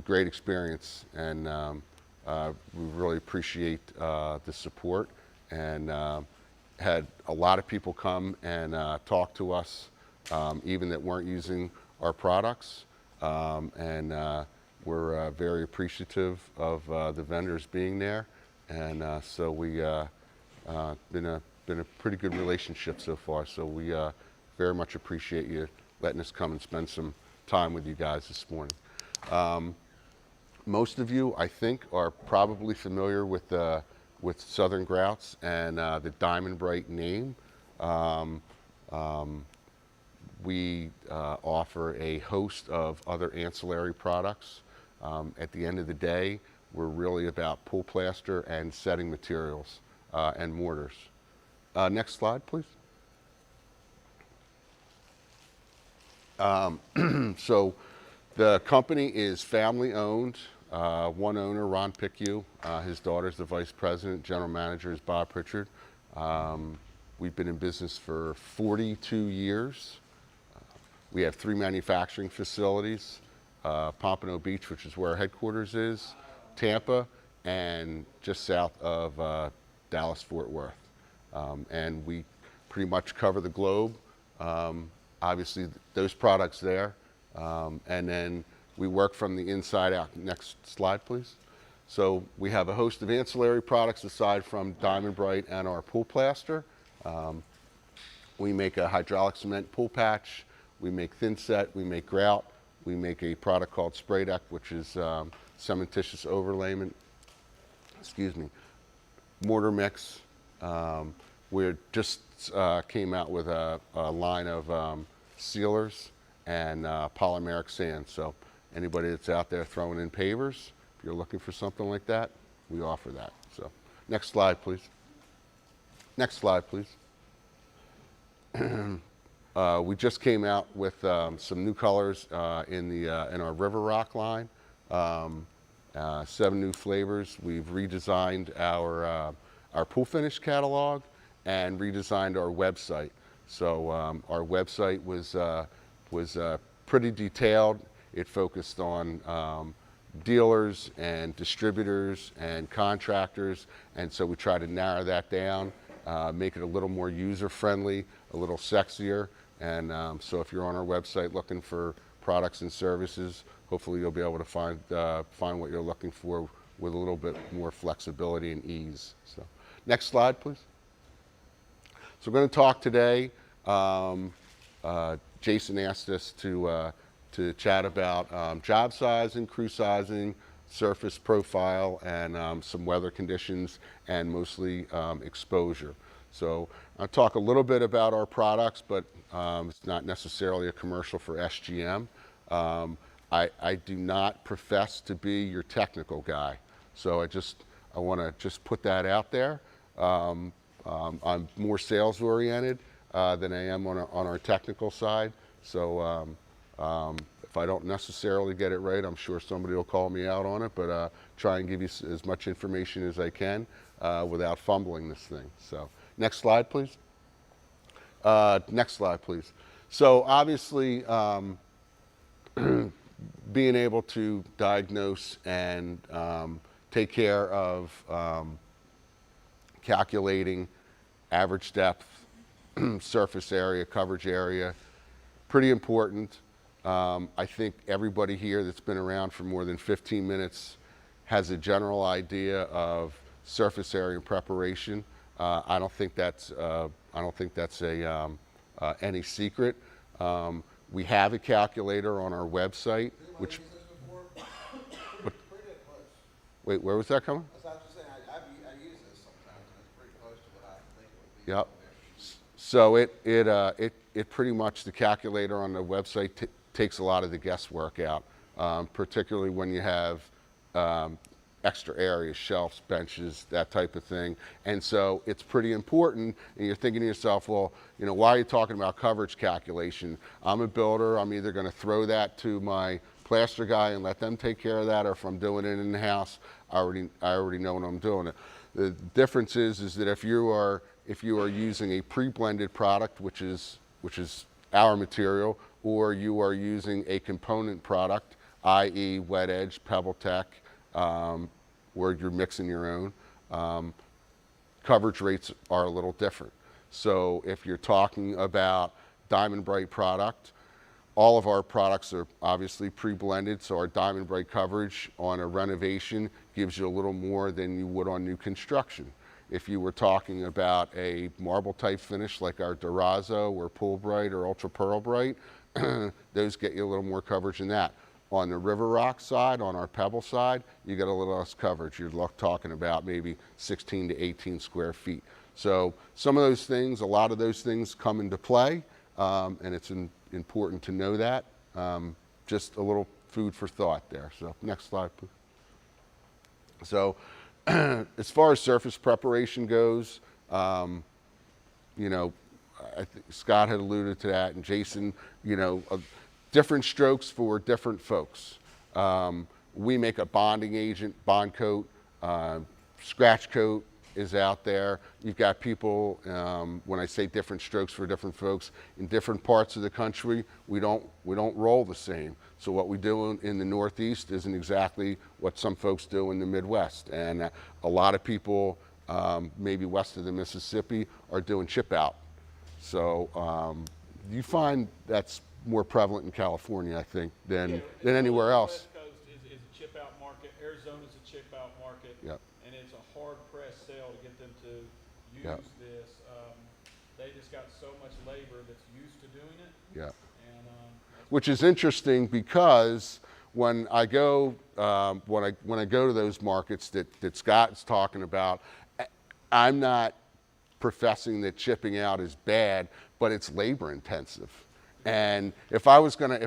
great experience, and we really appreciate the support, and had a lot of people come and talk to us, even that weren't using our products, and we're very appreciative of the vendors being there, and so we been a pretty good relationship so far. So we very much appreciate you letting us come and spend some time with you guys this morning. Most of you, I think, are probably familiar with Southern Grouts and the Diamond Bright name. We offer a host of other ancillary products. At the end of the day, we're really about pool plaster and setting materials and mortars. Next slide, please. So the company is family owned. One owner, Ron Picayune, his daughter's the vice president, general manager is Bob Pritchard. We've been in business for 42 years. We have 3 manufacturing facilities, Pompano Beach, which is where our headquarters is, Tampa, and just south of Dallas-Fort Worth. And we pretty much cover the globe. Obviously, those products there. And then we work from the inside out. Next slide, please. So we have a host of ancillary products aside from Diamond Bright and our pool plaster. We make a hydraulic cement pool patch. We make thin set. We make grout. We make a product called Spray Deck, which is cementitious overlayment. Excuse me. Mortar mix. We just came out with a line of sealers and polymeric sand. So anybody that's out there throwing in pavers, if you're looking for something like that, we offer that. So next slide, please. Next slide, please. We just came out with some new colors in our River Rock line. 7 new flavors. We've redesigned our pool finish catalog and redesigned our website. So our website was pretty detailed. It focused on dealers and distributors and contractors, and so we try to narrow that down, make it a little more user-friendly, a little sexier, and so if you're on our website looking for products and services, hopefully you'll be able to find what you're looking for with a little bit more flexibility and ease. So, next slide, please. So we're going to talk today. Jason asked us to chat about job sizing, crew sizing, surface profile, and some weather conditions, and mostly exposure. So I'll talk a little bit about our products, but it's not necessarily a commercial for SGM. I do not profess to be your technical guy, so I want to just put that out there. I'm more sales oriented than I am on our technical side. So if I don't necessarily get it right, I'm sure somebody will call me out on it, but try and give you as much information as I can without fumbling this thing. So next slide, please. Next slide, please. So obviously, being able to diagnose and take care of calculating average depth, surface area, coverage area, pretty important. I think everybody here that's been around for more than 15 minutes has a general idea of surface area preparation. I don't think that's any secret. We have a calculator on our website, which. Wait, where was that coming? I use this sometimes, and it's pretty close to what I think it would be. Yep. There. So it pretty much, the calculator on the website takes a lot of the guesswork out, particularly when you have extra areas, shelves, benches, that type of thing. And so it's pretty important, and you're thinking to yourself, well, you know, why are you talking about coverage calculation? I'm a builder, I'm either gonna throw that to my plaster guy and let them take care of that, or if I'm doing it in the house, I already know when I'm doing it. The difference is that if you are using a pre-blended product, which is our material, or you are using a component product, i.e. wet edge, pebble tech, where you're mixing your own, coverage rates are a little different. So if you're talking about Diamond Bright product, all of our products are obviously pre-blended, so our Diamond Bright coverage on a renovation gives you a little more than you would on new construction. If you were talking about a marble type finish like our Durazo or Pool Bright or Ultra Pearl Bright, those get you a little more coverage than that. On the River Rock side, on our Pebble side, you get a little less coverage. You're talking about maybe 16 to 18 square feet. So some of those things, a lot of those things come into play, and it's important to know that. Just a little food for thought there. So next slide, please. So as far as surface preparation goes, you know, I think Scott had alluded to that, and Jason, you know, different strokes for different folks. We make a bonding agent, bond coat, scratch coat is out there. You've got people, when I say different strokes for different folks, in different parts of the country, we don't roll the same. So what we do in the Northeast isn't exactly what some folks do in the Midwest. And a lot of people, maybe west of the Mississippi, are doing chip out. So you find that's more prevalent in California, I think, than anywhere else. West Coast is a chip out market. Arizona's a chip out market. Yep. And it's a hard pressed sell to get them to use Yep. this. They just got so much labor that's used to doing it. Yeah. And Which is interesting because when I go when I go to those markets that Scott's talking about, I'm not professing that chipping out is bad, but it's labor intensive. And if I was gonna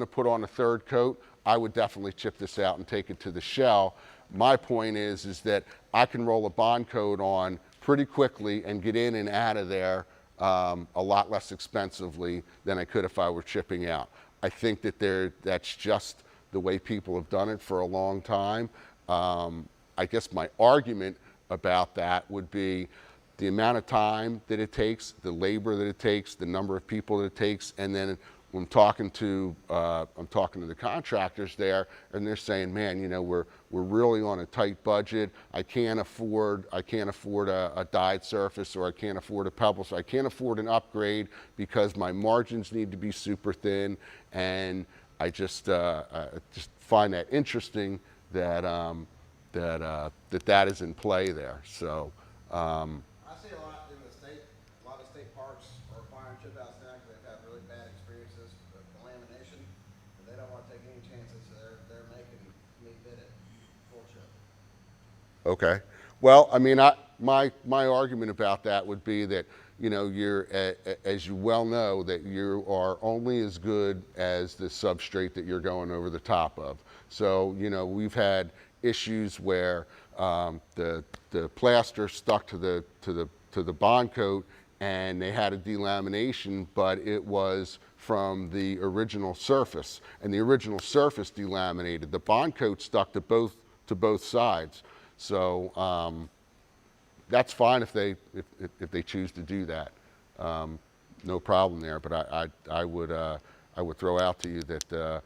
put on a third coat, I would definitely chip this out and take it to the shell. My point is that I can roll a bond coat on pretty quickly and get in and out of there a lot less expensively than I could if I were chipping out. I think that that's just the way people have done it for a long time. I guess my argument about that would be the amount of time that it takes, the labor that it takes, the number of people that it takes, and then when I'm talking to the contractors there, and they're saying, man, you know, we're really on a tight budget. I can't afford a dyed surface, or I can't afford a pebble, so I can't afford an upgrade because my margins need to be super thin. And I just find that interesting that that is in play there. So. I see a lot in the state, a lot of state parks are requiring chip out now because they've had really bad experiences with the lamination, and they don't want to take any chances, so they're making me bid it full chip. Okay. Well, I mean, my argument about that would be that, you know, as you well know, that you are only as good as the substrate that you're going over the top of. So, you know, we've had issues where the plaster stuck to the bond coat, and they had a delamination, but it was from the original surface, and the original surface delaminated. The bond coat stuck to both sides. So that's fine if they choose to do that. No problem there. But I would throw out to you that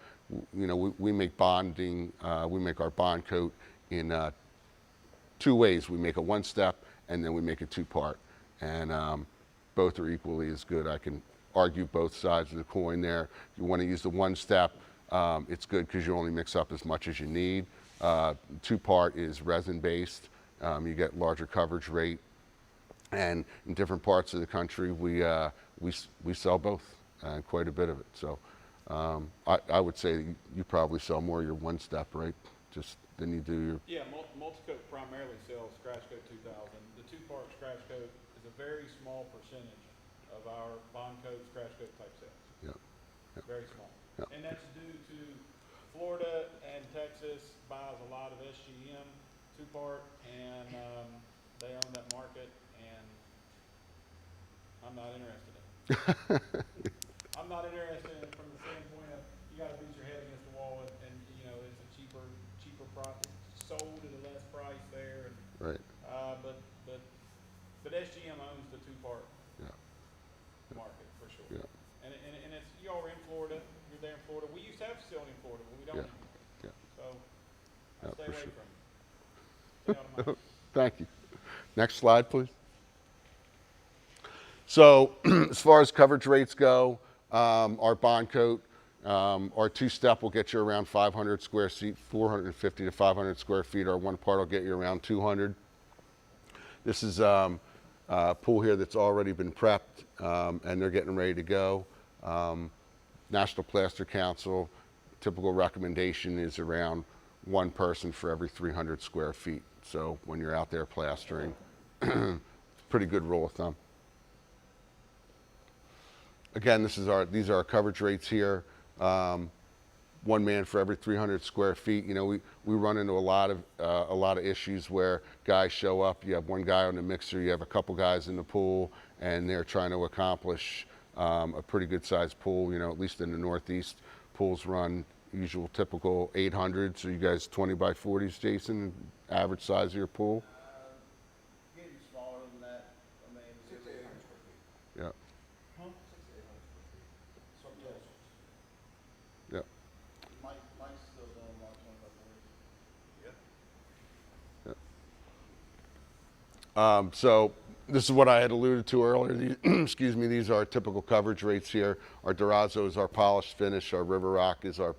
you know, we make bonding, we make our bond coat in two ways. We make a one-step, and then we make a two-part, and both are equally as good. I can argue both sides of the coin there. If you want to use the one-step, it's good because you only mix up as much as you need. Two-part is resin-based. You get larger coverage rate, and in different parts of the country, we sell both, and quite a bit of it. So I would say you probably sell more your one-step, right? Just than you do your. yeah, Multicoat primarily sells Scratch Coat 2000. The two-part Scratch Coat is a very small percentage of our bond coat, Scratch Coat type sales. Yeah. Very small. Yeah. And that's due to Florida and Texas buys a lot of SGM two-part, and they own that market, and I'm not interested in it. I'm not interested in it from the standpoint of you got to beat your head against the wall, and you know it's a cheaper product, sold at a less price there, and Right. but SGM owns the two-part Yeah. market for sure. Yeah. And it's you all are in Florida, you're there in Florida. We used to have a facility in Florida, but we don't Yeah. anymore. Yeah. So Yeah, stay for away sure. from it. Stay out of my Thank you. Next slide, please. So as far as coverage rates go, our bond coat, our two-step will get you around 500 square feet, 450 to 500 square feet. Our one part will get you around 200. This is a pool here that's already been prepped, and they're getting ready to go. National Plaster Council, typical recommendation is around one person for every 300 square feet. So when you're out there plastering, pretty good rule of thumb. Again, these are our coverage rates here. One man for every 300 square feet. You know, we run into a lot of issues where guys show up. You have one guy on the mixer, you have a couple guys in the pool, and they're trying to accomplish a pretty good sized pool. You know, at least in the Northeast, pools run usual typical 800. So you guys 20 by 40s, Jason, average size of your pool? Getting smaller than that, I mean, 600 to 800 square feet. Yeah. 600 to 800 square feet. Some totals. Yeah. Mike's still doing about 25, 40. So this is what I had alluded to earlier. Excuse me, these are our typical coverage rates here. Our Durazzo is our polished finish. Our River Rock is our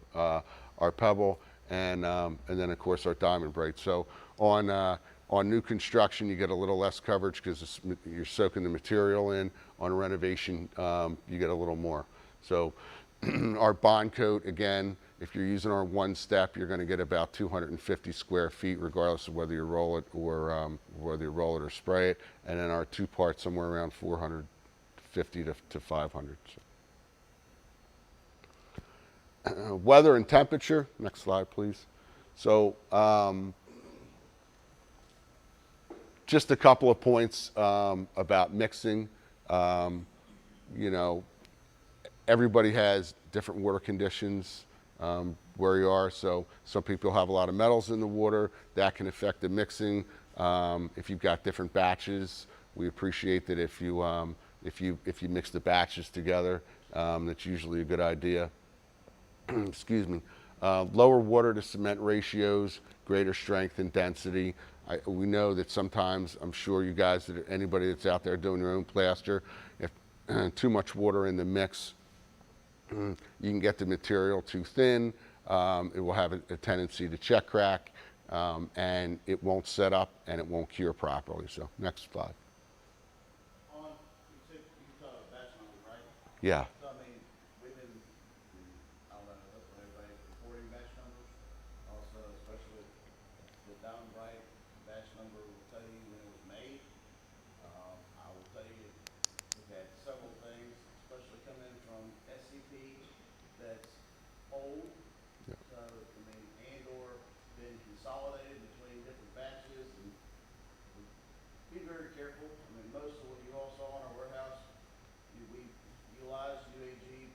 pebble, and then of course our Diamond Bright. So on new construction, you get a little less coverage because you're soaking the material in. On renovation, you get a little more. So our bond coat, again, if you're using our one step, you're going to get about 250 square feet, regardless of whether you roll it or spray it. And then our two parts, somewhere around 450 to 500. So. Weather and temperature. Next slide, please. So just a couple of points about mixing. You know, everybody has different water conditions where you are. So some people have a lot of metals in the water that can affect the mixing. If you've got different batches, we appreciate that if you mix the batches together, that's usually a good idea. Excuse me. Lower water to cement ratios, greater strength and density. We know that sometimes, I'm sure you guys, anybody that's out there doing their own plaster, if too much water in the mix, you can get the material too thin. It will have a tendency to check crack, and it won't set up and it won't cure properly. So next slide. You talk about batch number, right? Yeah. So I mean, we've been, I don't know, everybody reporting batch numbers. Also, especially the Diamond Bright batch number will tell you when it was made. I will tell you, we've had several things, especially coming in from SCP that's old. Yeah. So, I mean, and/or been consolidated between different batches, and be very careful. I mean, most of what you all saw in our warehouse, we utilize UAG,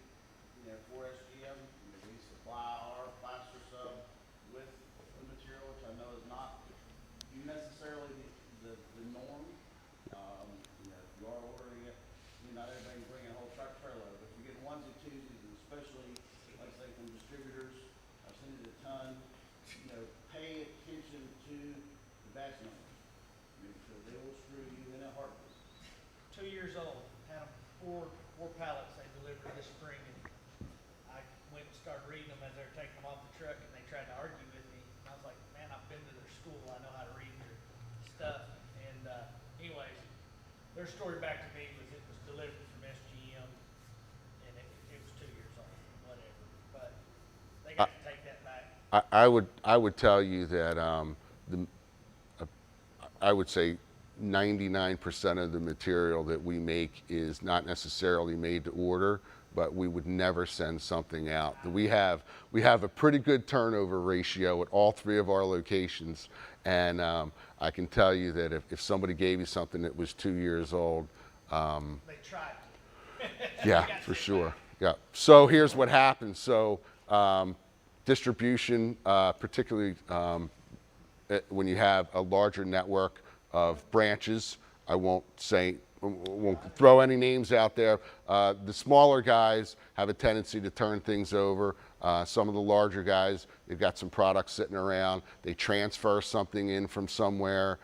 for SGM. I mean, we supply our plaster sub with the material, which I know is not necessarily the norm. If you are ordering it, not everybody can bring a whole truck trailer, but if you get onesie twosies, and especially, like I say, from distributors, I've seen it a ton, pay attention to the batch numbers. I mean, because they will screw you in a heartbeat. 2 years old, had them four pallets they delivered this spring, and I went and started reading them as they were taking them off the truck, and they tried to argue with me, and I was like, man, I've been to their school, I know how to read their stuff, and anyways, their story back to me was it was delivered from SGM, and it was 2 years old, whatever, but they got to take that back. I would tell you that I would say 99% of the material that we make is not necessarily made to order. but we would never send something out. We have a pretty good turnover ratio at all 3 of our locations, and I can tell you that if somebody gave you something that was 2 years old, They tried to. yeah, for sure. Yeah. So here's what happens. So distribution, particularly when you have a larger network of branches, I won't throw any names out there. The smaller guys have a tendency to turn things over. Some of the larger guys, they've got some products sitting around. They transfer something in from somewhere.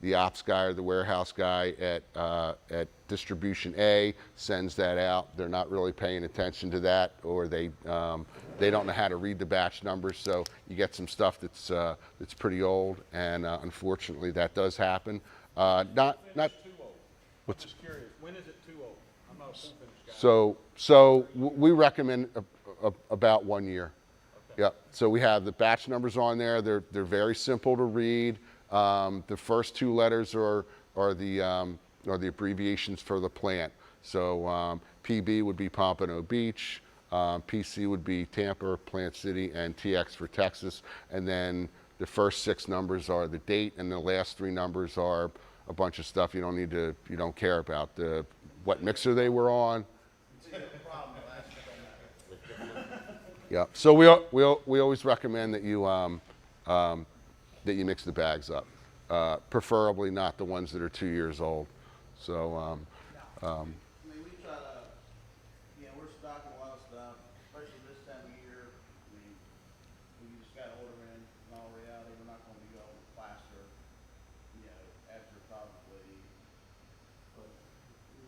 The ops guy or the warehouse guy at distribution A sends that out. They're not really paying attention to that, or they don't know how to read the batch numbers. So you get some stuff that's pretty old, and unfortunately that does happen. Not Too old. what's Just curious, when is it too old? I'm not a full finish guy. so we recommend about 1 year. Okay. Yep. So we have the batch numbers on there. They're very simple to read. The first 2 letters are the abbreviations for the plant. So PB would be Pompano Beach, PC would be Tampa, Plant City, and TX for Texas. And then the first 6 numbers are the date, and the last 3 numbers are a bunch of stuff you don't care about. What mixer they were on. Yeah. So we always recommend that you mix the bags up, preferably not the ones that are 2 years old. So I mean, we try to, we're stocking a lot of stuff, especially this time of year. I mean, we just got order in all reality. We're not gonna be going with plaster, after probably, but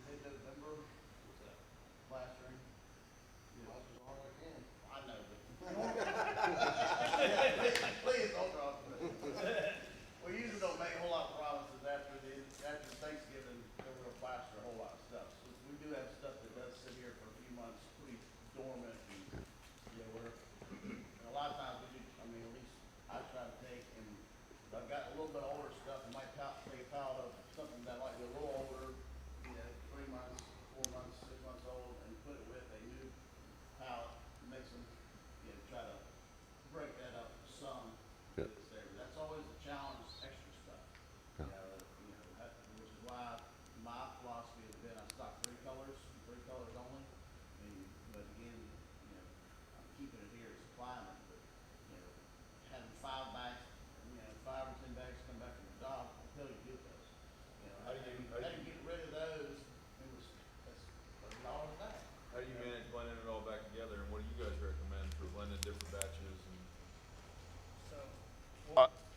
mid-November, plastering. Plaster's all I can. I know, but. Please don't drop it. We usually don't make a whole lot of promises after Thanksgiving, we're gonna plaster a whole lot of stuff. So we do have stuff that does sit here for a few months, pretty dormant, and, and a lot of times we do, at least I try to take, and I've got a little bit older stuff, and might take a pallet of something that might be a little older, 3 months, 4 months, 6 months old, and put it with a new pallet, mix them, try to break that up some. Yeah. That's always a challenge, extra stuff. Which is why my philosophy has been I stock 3 colors only. But again, I'm keeping it here, supplying it, but, having 5 bags, 5 or 10 bags come back from the job until you get those. How do you get rid of those? That's $11 a bag. How do you manage blending it all back together, and what do you guys recommend for blending different batches?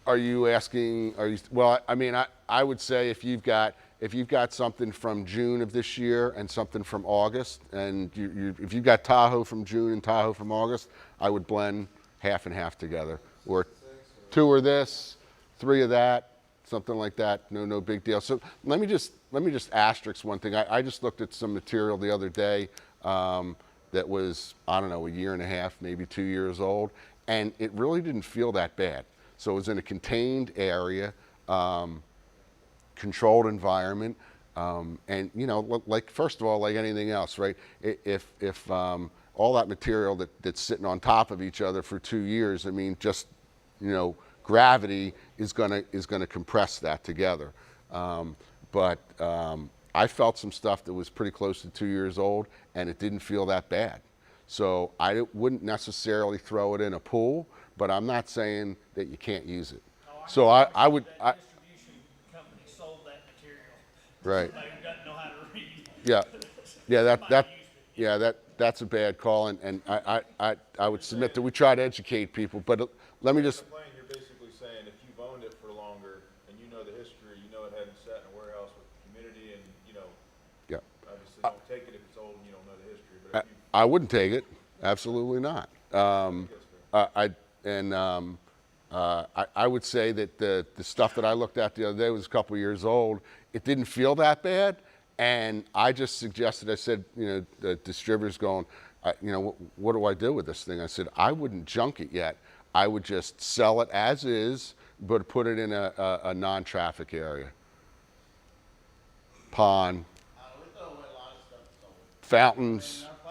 Are you asking? Well? I would say if you've got something from June of this year and something from August, and if you've got Tahoe from June and Tahoe from August, I would blend half and half together, or 2 of this, 3 of that, something like that. No big deal. So let me just asterisk one thing. I just looked at some material the other day that was, I don't know, 1.5 years, maybe 2 years old, and it really didn't feel that bad. So it was in a contained area, controlled environment, and like first of all, like anything else, right? If all that material that's sitting on top of each other for 2 years, just gravity is gonna compress that together. But I felt some stuff that was pretty close to 2 years old, and it didn't feel that bad. So I wouldn't necessarily throw it in a pool, but I'm not saying that you can't use it. So I would. That distribution company sold that material. Right. Somebody who doesn't know how to read. That's a bad call, and I would submit that we try to educate people. But let me just. You're basically saying if you've owned it for longer and you know the history, you know it hadn't sat in a warehouse with the community, and Yeah. obviously don't take it if it's old and you don't know the history. But if you, I wouldn't take it. Absolutely not. I would say that the stuff that I looked at the other day was a couple years old. It didn't feel that bad, and I just suggested. I said, the distributor's going, what do I do with this thing? I said, I wouldn't junk it yet. I would just sell it as is, but put it in a non-traffic area. Pond, We throw away a lot of stuff. fountains. Our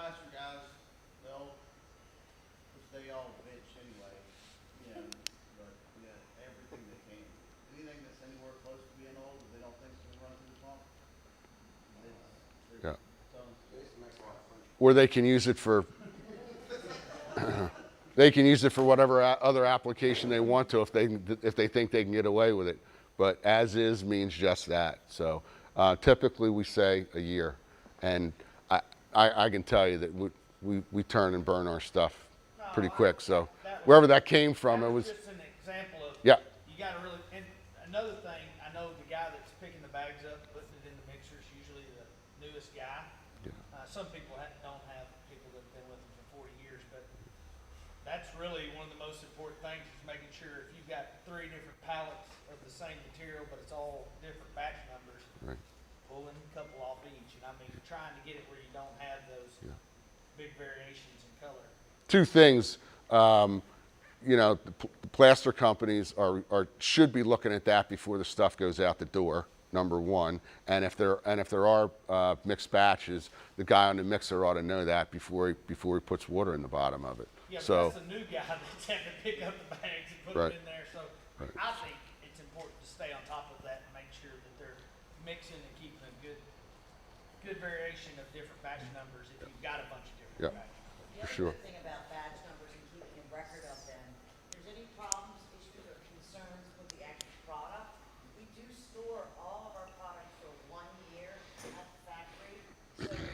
or they can use it for they can use it for whatever other application they want to if they think they can get away with it. But as is means just that. So typically we say a year, and I can tell you that we turn and burn our stuff pretty quick. So wherever that came from, it was just an example of, yeah. you gotta really, and another thing, I know the guy that's picking the bags up, putting it in the mixer is usually the newest guy. Some people don't have people that have been with them for 40 years, but that's really one of the most important things is making sure if you've got 3 different pallets of the same material, but it's all different batch numbers, Right. pulling a couple off each. And I mean, trying to get it where you don't have those big variations in color. 2 things. You know, the plaster companies should be looking at that before the stuff goes out the door. Number 1, and if there are mixed batches, the guy on the mixer ought to know that before he puts water in the bottom of it. Yeah, but So that's the new guy that's having to pick up the bags and put Right. them in there. So Right. I think it's important to stay on top of that and make sure that they're mixing and keeping a good variation of different batch numbers if you've got a bunch of different Yeah. batch numbers. The other sure. good thing about batch numbers and keeping a record of them, if there's any problems, issues, or concerns with the actual product, we do store all of our products for 1 year at the factory. So if you do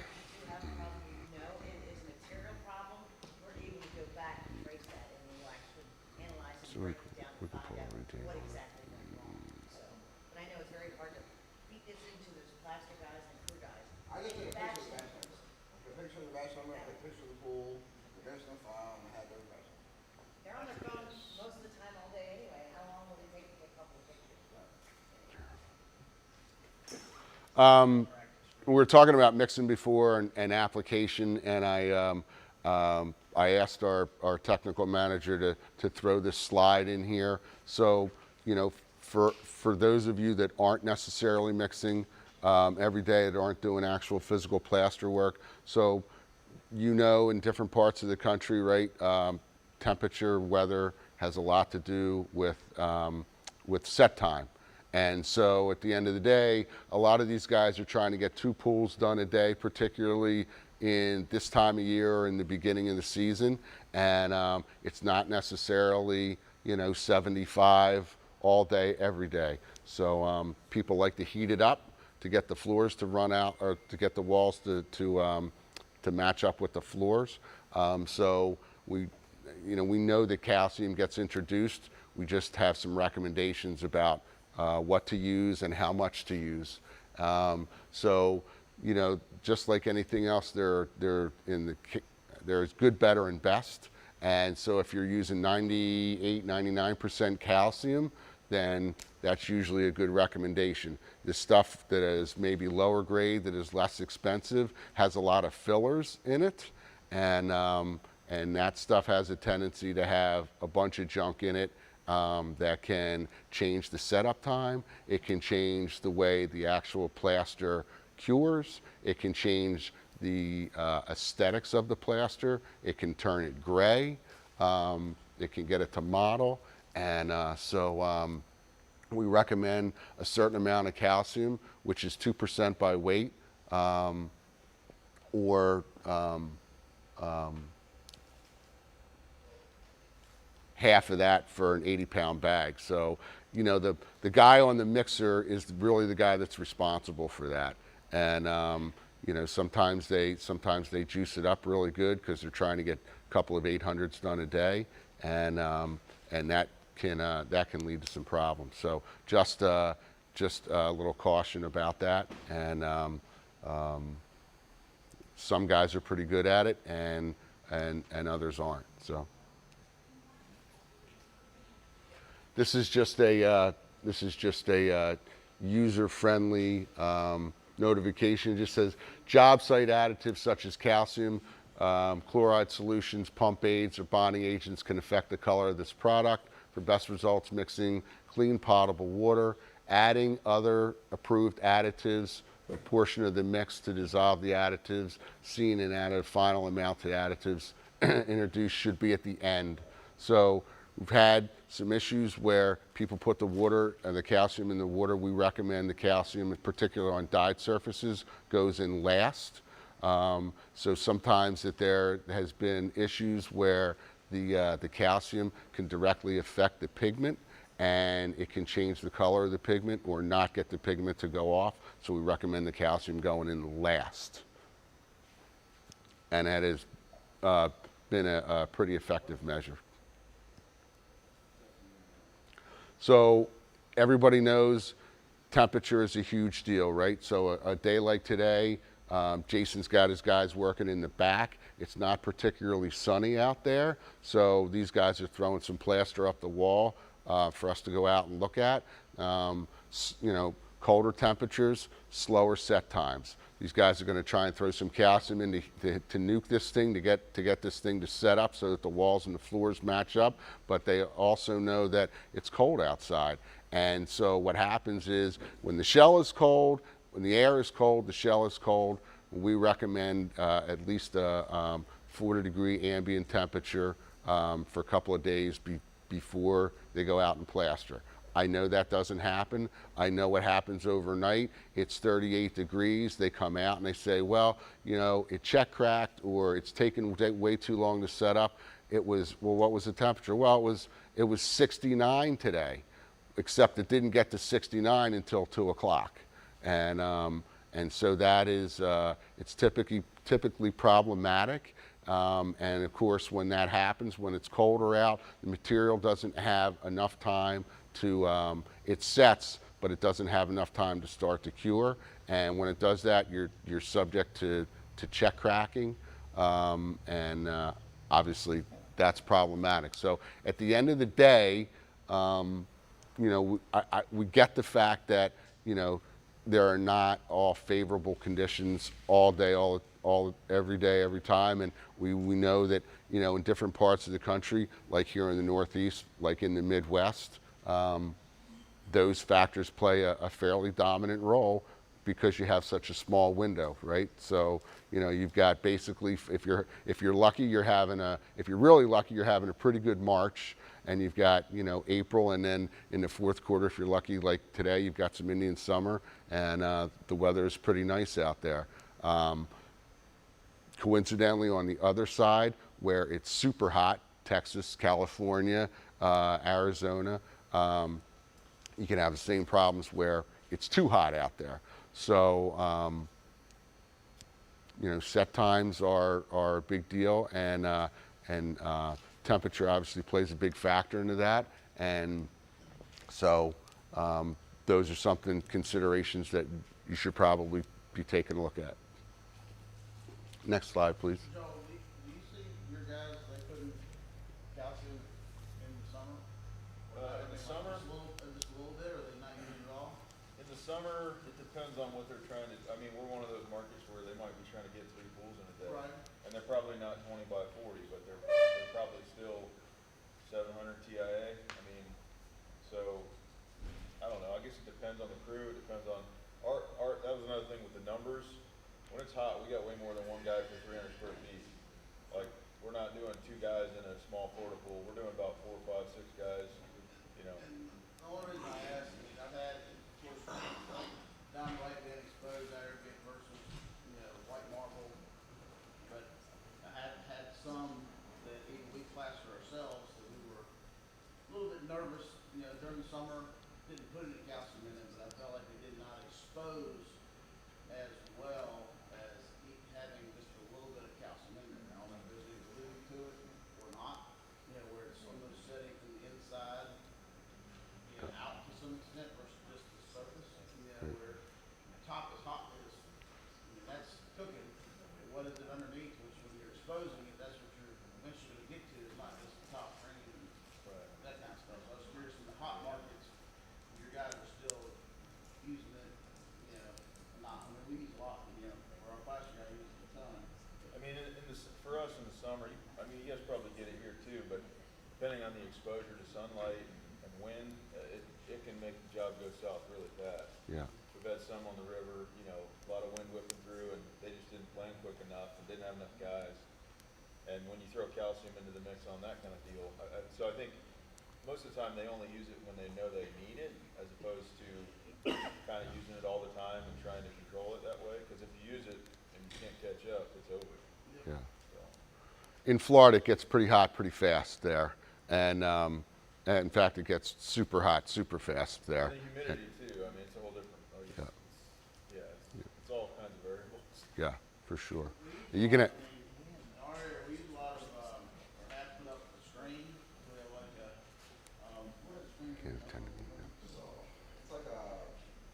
have a problem, you know it is a material problem, we're able to go back and trace that, and we'll actually analyze and break it down we and can find pull out a routine what on it. exactly went wrong. So, but I know it's very hard to beat this into those plaster guys and crew guys. I just take a Batch picture of the batch numbers. numbers. The picture of the batch number, I take a picture of the pool, the notes in the file, and I have those batch numbers. They're on their phones most of the time all day anyway. How long will they take to get a couple of pictures? We were talking about mixing before and application, and I asked our technical manager to throw this slide in here. So, you know, for those of you that aren't necessarily mixing every day, that aren't doing actual physical plaster work, so you know, in different parts of the country, right, temperature, weather has a lot to do with set time. And so at the end of the day, a lot of these guys are trying to get 2 pools done a day, particularly in this time of year or in the beginning of the season. And it's not necessarily, you know, 75 all day, every day. So people like to heat it up to get the floors to run out, or to get the walls to match up with the floors. So we know that calcium gets introduced. We just have some recommendations about what to use and how much to use. So, you know, just like anything else, there's good, better, and best. And so if you're using 98, 99% calcium, then that's usually a good recommendation. The stuff that is maybe lower grade, that is less expensive, has a lot of fillers in it. And that stuff has a tendency to have a bunch of junk in it that can change the setup time. It can change the way the actual plaster cures. It can change the aesthetics of the plaster. It can turn it gray. It can get it to model. And so we recommend a certain amount of calcium, which is 2% by weight, or half of that for an 80-pound bag. So, you know, the guy on the mixer is really the guy that's responsible for that. And, you know, sometimes they juice it up really good because they're trying to get a couple of 800s done a day. And that can lead to some problems. So just a little caution about that. And some guys are pretty good at it, and others aren't. So this is just a user-friendly notification. It just says job site additives such as calcium, chloride solutions, pump aids, or bonding agents can affect the color of this product. For best results, mixing clean potable water, adding other approved additives, a portion of the mix to dissolve the additives, seen and added final amount to additives introduced should be at the end. So we've had some issues where people put the water and the calcium in the water. We recommend the calcium, in particular on dyed surfaces, goes in last. So sometimes that there has been issues where the calcium can directly affect the pigment, and it can change the color of the pigment or not get the pigment to go off. So we recommend the calcium going in last. And that has been a pretty effective measure. So everybody knows temperature is a huge deal, right? So a day like today, Jason's got his guys working in the back. It's not particularly sunny out there, so these guys are throwing some plaster up the wall for us to go out and look at. You know, colder temperatures, slower set times. These guys are going to try and throw some calcium in to nuke this thing, to get this thing to set up so that the walls and the floors match up, but they also know that it's cold outside. And so what happens is when the shell is cold, when the air is cold, the shell is cold, we recommend at least a 40-degree ambient temperature for a couple of days before they go out and plaster. I know that doesn't happen. I know what happens overnight. It's 38 degrees. They come out and they say, well, you know, it check cracked, or it's taken way too long to set up. It was, well, what was the temperature? Well, it was 69 today, except it didn't get to 69 until 2 o'clock. And so that is, it's typically problematic. And of course, when that happens, when it's colder out, the material doesn't have enough time to, it sets, but it doesn't have enough time to start to cure. And when it does that, you're subject to check cracking. Obviously, that's problematic. So at the end of the day, you know, we get the fact that, you know, there are not all favorable conditions all day, every day, every time. And we know that, you know, in different parts of the country, like here in the Northeast, like in the Midwest, those factors play a fairly dominant role because you have such a small window, right? So, you know, you've got basically, if you're lucky, if you're really lucky, you're having a pretty good March, and you've got, you know, April, and then in the fourth quarter, if you're lucky, like today, you've got some Indian summer, and the weather is pretty nice out there. Coincidentally, on the other side, where it's super hot, Texas, California, Arizona, you can have the same problems where it's too hot out there. So, you know, set times are a big deal, and temperature obviously plays a big factor into that. And so those are considerations that you should probably be taking a look at. Next slide, please. Joe, do you see your guys, they putting calcium in the summer? In the summer, Just a little bit, or they not using it all? in the summer, it depends on what they're trying to, I mean, we're one of those markets where they might be trying to get 3 pools in a day. Right. And they're probably not 20 by 40, but they're probably still 700 TIA. I mean, so, I don't know, I guess it depends on the crew, it depends on, that was another thing with the numbers. When it's hot, we got way more than one guy for 300 square feet. Like, we're not doing 2 guys in a small porta pool, we're doing about 4, 5, 6 guys, you know. And the only reason I ask is I've had, of course, downright being exposed aggregate versus, you know, white marble. But I had some that even we plaster ourselves, that we were a little bit nervous, you know, during the summer, didn't put any calcium in them, but I felt like they did not expose as well as having just a little bit of calcium in there. I don't know if there's any validity to it or not, you know, where it's almost setting from the inside, you know, out to some extent versus just the surface, you know, where the top is hot, I mean, that's cooking. What is it underneath, which when you're exposing it, that's what you're eventually gonna get to, is not just the top frame and that kind of stuff. So I was curious, in the hot markets, your guys are still using it, you know, not, I mean, we use a lot, you know, for our plaster guy uses a ton. I mean, for us in the summer, I mean, you guys probably get it here too, but depending on the exposure to sunlight and wind, it can make the job go south really fast. Yeah. We've had some on the river, you know, a lot of wind whipping through, and they just didn't plan quick enough and didn't have enough guys. And when you throw calcium into the mix on that kind of deal, so I think most of the time they only use it when they know they need it, as opposed to kind of using it all the time and trying to control it that way. Because if you use it and you can't catch chef, it's over. Yeah. So, In Florida, it gets pretty hot pretty fast there. And in fact, it gets super hot super fast there. and the humidity too, I mean, it's a whole different, it's all kinds of variables. Yeah, for sure. You're gonna, In our area, we use a lot of, or have put up a screen, we have like a, what is screen? Can't attend to me now. It's like a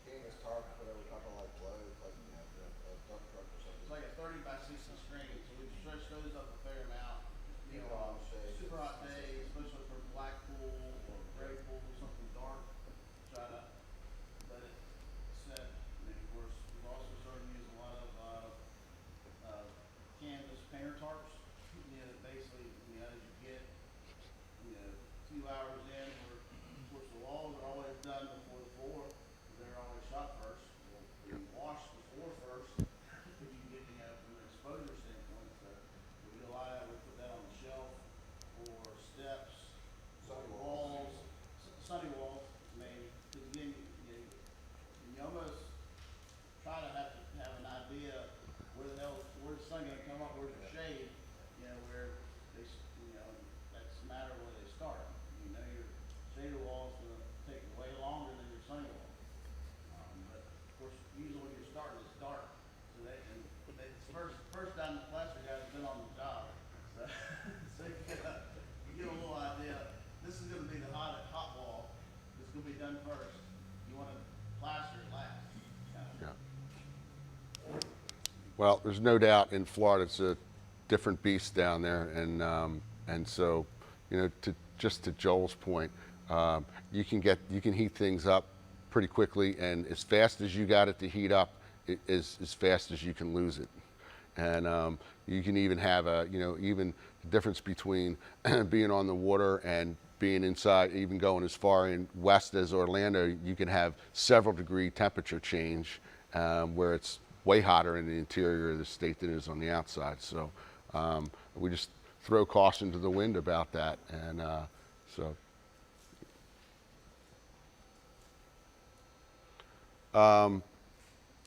canvas tarp, whatever, top of like load, like, you know, a dump truck or something. It's like a 30 by 60 screen, so we stretch those up a fair amount. You know, on super hot days, especially for black pool or gray pool, something dark, try to let it set. And then of course, we've also started using a lot of, canvas painter tarps, you know, that basically, you know, as you get, you know, a few hours in, where, of course, the walls are always done before the floor, they're always shot first. We wash the floor first, if you get, you know, from an exposure standpoint, so we do a lot of that, we put that on the shelf, or steps, walls, sunny walls, maybe, because again, you almost try to have an idea where the hell, where's the sun gonna come up, where's the shade, you know, where they, you know, that's a matter of where they start. You know, your shaded wall's gonna take way longer than your sunny wall. But of course, usually when you're starting, it's dark, so it's first time the plaster guy's been on the job, so, so you get a little idea, this is gonna be the hot wall, it's gonna be done first, you wanna plaster it last, kind of. Yeah. Well, there's no doubt in Florida it's a different beast down there, and so, you know, just to Joel's point, you can heat things up pretty quickly, and as fast as you got it to heat up, it is as fast as you can lose it. And you can even have even the difference between being on the water and being inside, even going as far in west as Orlando, you can have several degree temperature change, where it's way hotter in the interior of the state than it is on the outside. So we just throw caution to the wind about that. And so.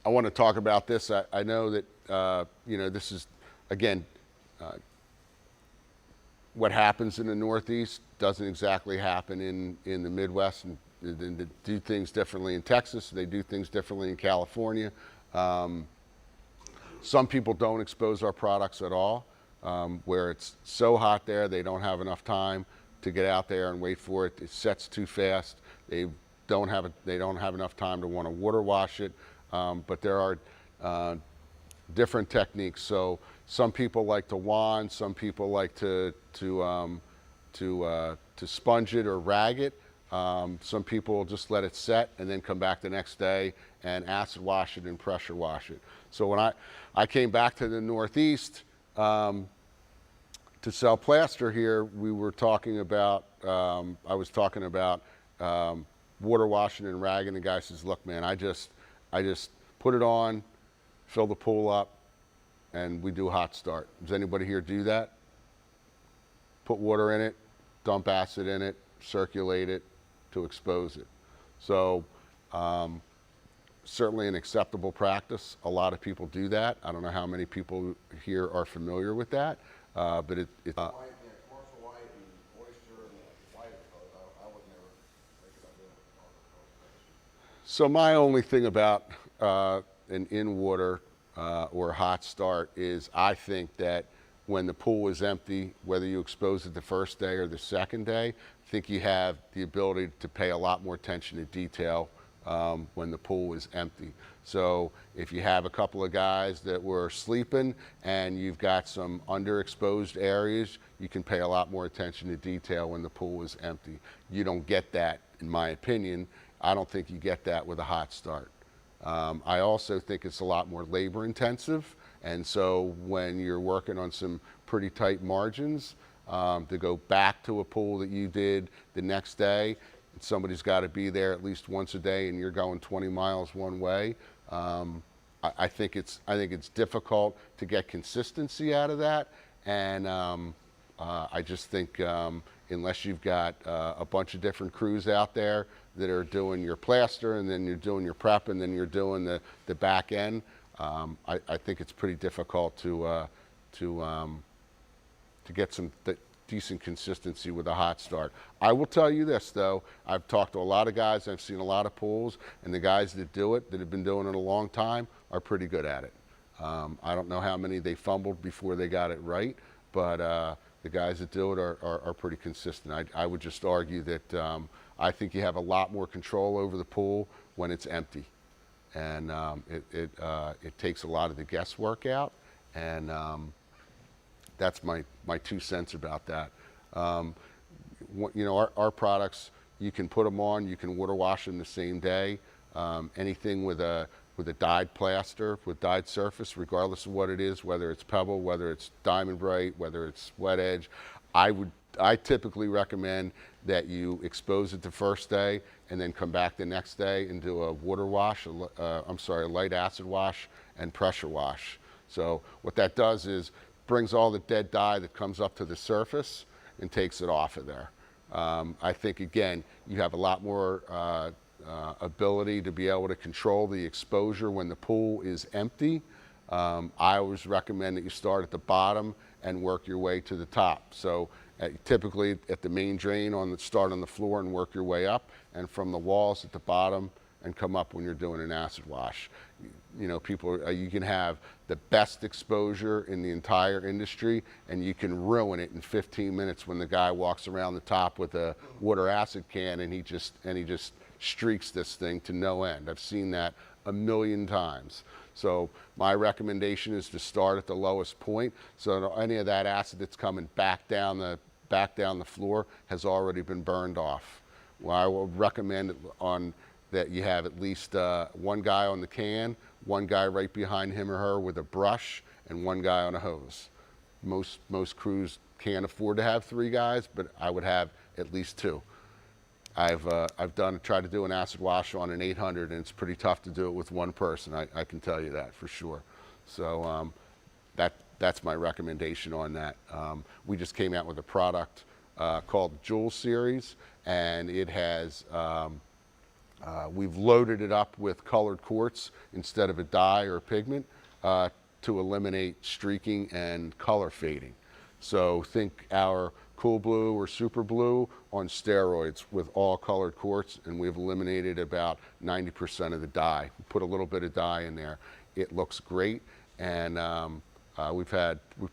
I want to talk about this. I know that, you know, this is, again, what happens in the Northeast doesn't exactly happen in the Midwest, and they do things differently in Texas. They do things differently in California. Some people don't expose our products at all, where it's so hot there they don't have enough time to get out there and wait for it. It sets too fast. They don't have enough time to want to water wash it. But there are different techniques. So some people like to wand. Some people like to sponge it or rag it. Some people will just let it set and then come back the next day and acid wash it and pressure wash it. So when I came back to the Northeast to sell plaster here, we were talking about, I was talking about water washing and ragging. The guy says, look, man, I just put it on, fill the pool up, and we do a hot start. Does anybody here do that? Put water in it, dump acid in it, circulate it to expose it. So certainly an acceptable practice. A lot of people do that. I don't know how many people here are familiar with that, but it's White, yeah, commercial white and oyster and white colors, I would never think about doing it. So my only thing about an in-water or hot start is I think that when the pool is empty, whether you expose it the first day or the second day, I think you have the ability to pay a lot more attention to detail when the pool is empty. So if you have a couple of guys that were sleeping and you've got some underexposed areas, you can pay a lot more attention to detail when the pool is empty. You don't get that, in my opinion. I don't think you get that with a hot start. I also think it's a lot more labor intensive, and so when you're working on some pretty tight margins, to go back to a pool that you did the next day, somebody's got to be there at least once a day and you're going 20 miles one way. I think it's difficult to get consistency out of that, and I just think unless you've got a bunch of different crews out there that are doing your plaster, and then you're doing your prep, and then you're doing the back end, I think it's pretty difficult to get some decent consistency with a hot start. I will tell you this though, I've talked to a lot of guys, I've seen a lot of pools, and the guys that do it, that have been doing it a long time, are pretty good at it. I don't know how many they fumbled before they got it right, but the guys that do it are pretty consistent. I would just argue that I think you have a lot more control over the pool when it's empty. And it takes a lot of the guesswork out, and that's my 2 cents about that. You know, our products, you can put them on, you can water wash them the same day. Anything with a dyed plaster, with dyed surface, regardless of what it is, whether it's pebble, whether it's diamond bright, whether it's wet edge, I typically recommend that you expose it the first day and then come back the next day and do a water wash, a light acid wash and pressure wash. So what that does is brings all the dead dye that comes up to the surface and takes it off of there. I think, again, you have a lot more ability to be able to control the exposure when the pool is empty. I always recommend that you start at the bottom and work your way to the top. So typically at the main drain, start on the floor and work your way up, and from the walls at the bottom and come up when you're doing an acid wash. You know, you can have the best exposure in the entire industry, and you can ruin it in 15 minutes when the guy walks around the top with a water acid can and he just streaks this thing to no end. I've seen that a million times. So my recommendation is to start at the lowest point, so that any of that acid that's coming back down the floor has already been burned off. Well, I will recommend that you have at least one guy on the can, one guy right behind him or her with a brush, and one guy on a hose. Most crews can't afford to have 3 guys, but I would have at least 2. I've tried to do an acid wash on an 800, and it's pretty tough to do it with one person. I can tell you that for sure. So that's my recommendation on that. We just came out with a product called the Jewel Series, and it has we've loaded it up with colored quartz instead of a dye or a pigment to eliminate streaking and color fading. So think our Cool Blue or Super Blue on steroids with all colored quartz, and we've eliminated about 90% of the dye. We put a little bit of dye in there. It looks great, and we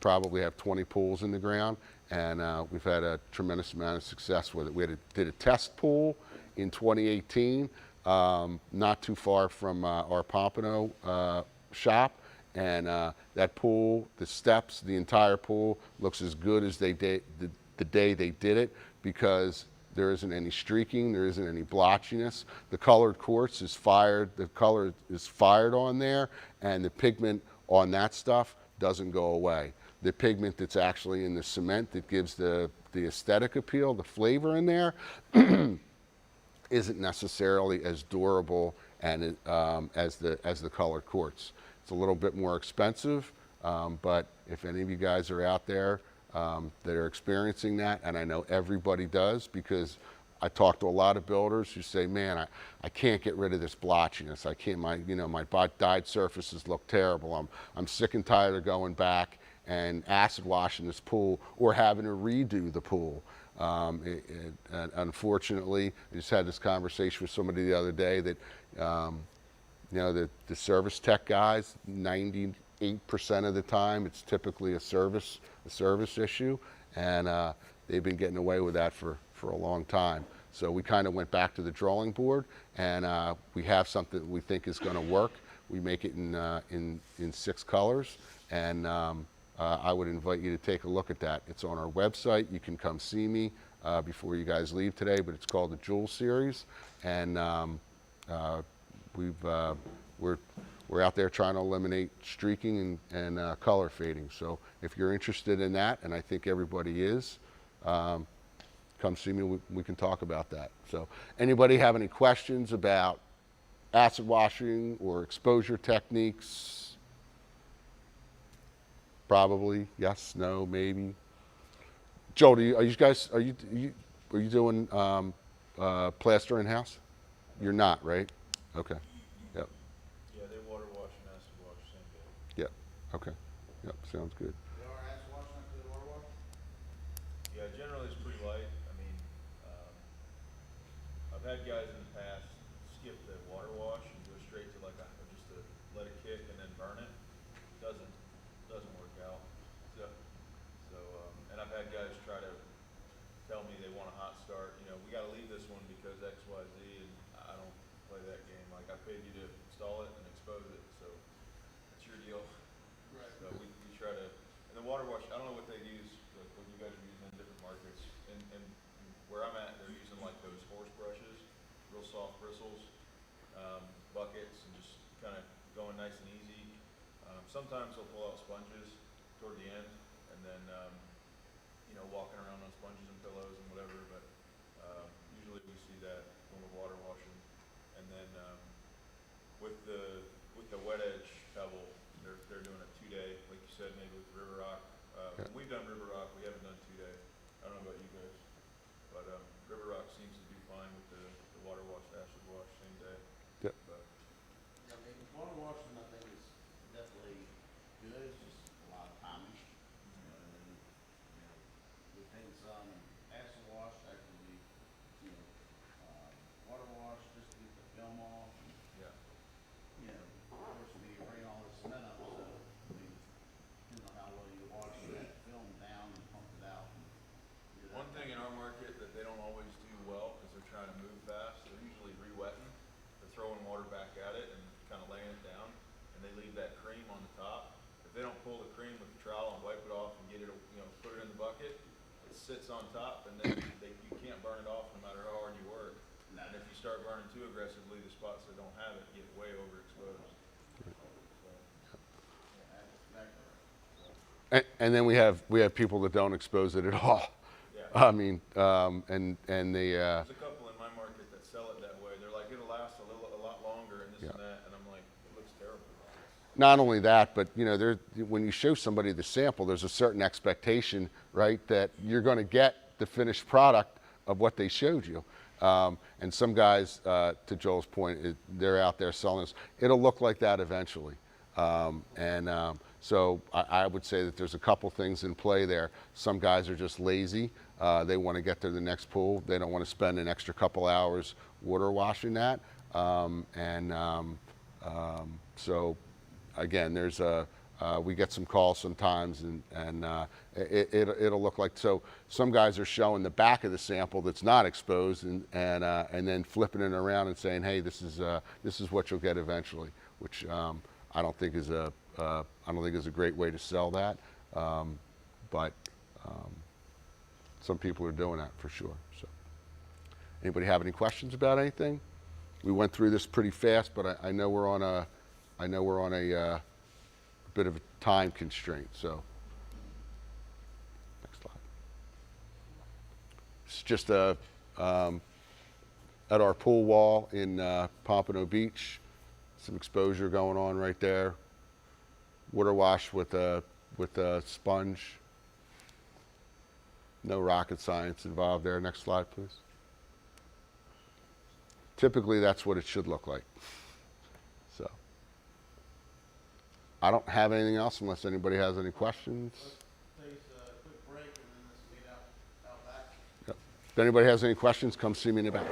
probably have 20 pools in the ground, and we've had a tremendous amount of success with it. We did a test pool in 2018, not too far from our Pompano shop, and that pool, the steps, the entire pool looks as good as they did the day they did it, because there isn't any streaking, there isn't any blotchiness. The colored quartz is fired, the color is fired on there, and the pigment on that stuff doesn't go away. The pigment that's actually in the cement that gives the aesthetic appeal, the flavor in there, isn't necessarily as durable and as the colored quartz. It's a little bit more expensive, but if any of you guys are out there that are experiencing that, and I know everybody does, because I talk to a lot of builders who say, man, I can't get rid of this blotchiness. I can't, my dyed surfaces look terrible. I'm sick and tired of going back and acid washing this pool or having to redo the pool. And unfortunately, I just had this conversation with somebody the other day that, the service tech guys, 98% of the time, it's typically a service issue, and they've been getting away with that for a long time. So we kind of went back to the drawing board, and we have something that we think is going to work. We make it in 6 colors, and I would invite you to take a look at that. It's on our website. You can come see me before you guys leave today, but it's called the Jewel Series, and we're out there trying to eliminate streaking and color fading. So if you're interested in that, and I think everybody is, come see me. We can talk about that. So anybody have any questions about acid washing or exposure techniques? Probably yes, no, maybe. Joe, are you doing plaster in house? You're not, right? Okay. Yep. Yeah, they water wash and acid wash, same Okay, yep, sounds good. They are acid wash, not clear water wash? Yeah, generally it's pretty light. I mean, I've had guys in the past skip the water wash and go straight to like just to let it kick and then burn it. Doesn't work out. And I've had guys try to tell me they want a hot start. You know, we got to leave this one because X, Y, Z, and I don't play that game. Like I paid you to install it and expose it, so that's your deal. Right. So we try to, and the water wash, I don't know what they use, like what you guys are using in different markets. And where I'm at, they're using like those horse brushes, real soft bristles, buckets, and just kind of going nice and easy. Sometimes they'll pull out sponges toward the end, and then, you know, walking around on sponges and pillows and whatever, but usually we see that when we're water washing. And then with the wet edge pebble, they're doing a 2-day, like you said, maybe with River Rock. Yeah. We've done River Rock, we haven't done 2-day. I don't know about you guys, but River Rock seems to do fine with the water wash, acid wash, same day. Yep. But I mean, water washing, I think, is definitely good, it's just a lot of timing. You know, and then, you know, we think some acid wash, actually, you know, water wash, just to get the film off. And, yeah. you know, of course, when you bring all this cement up, so, I mean, depends on how well you wash that film down and pump it out. And do that. One thing in our market that they don't always do well, because they're trying to move fast, they're usually re-wetting. They're throwing water back at it and kind of laying it down, and they leave that cream on the top. If they don't pull the cream with the trowel and wipe it off and get it, you know, put it in the bucket, it sits on top, and then you can't burn it off no matter how hard you work. And if you start burning too aggressively, the spots that don't have it get way overexposed. And then we have people that don't expose it at all. Yeah. I mean, and the, There's a couple in my market that sell it that way. They're like, it'll last a lot longer and this and that, and I'm like, it looks terrible. not only that, but you know, when you show somebody the sample, there's a certain expectation, right, that you're going to get the finished product of what they showed you. And some guys, to Joel's point, they're out there selling this. It'll look like that eventually. So I would say that there's a couple things in play there. Some guys are just lazy. They want to get to the next pool. They don't want to spend an extra couple hours water washing that. So again, there's we get some calls sometimes, and it'll look like, so some guys are showing the back of the sample that's not exposed, and then flipping it around and saying, hey, this is what you'll get eventually, which I don't think is a great way to sell that, but some people are doing that for sure. So, anybody have any questions about anything? We went through this pretty fast, but I know we're on a bit of a time constraint. So, next slide. It's just at our pool wall in Pompano Beach. Some exposure going on right there. Water wash with a sponge. No rocket science involved there. Next slide, please. Typically, that's what it should look like. So, I don't have anything else unless anybody has any questions. Let's take a quick break and then let's meet out back. Yep. If anybody has any questions, come see me in the back.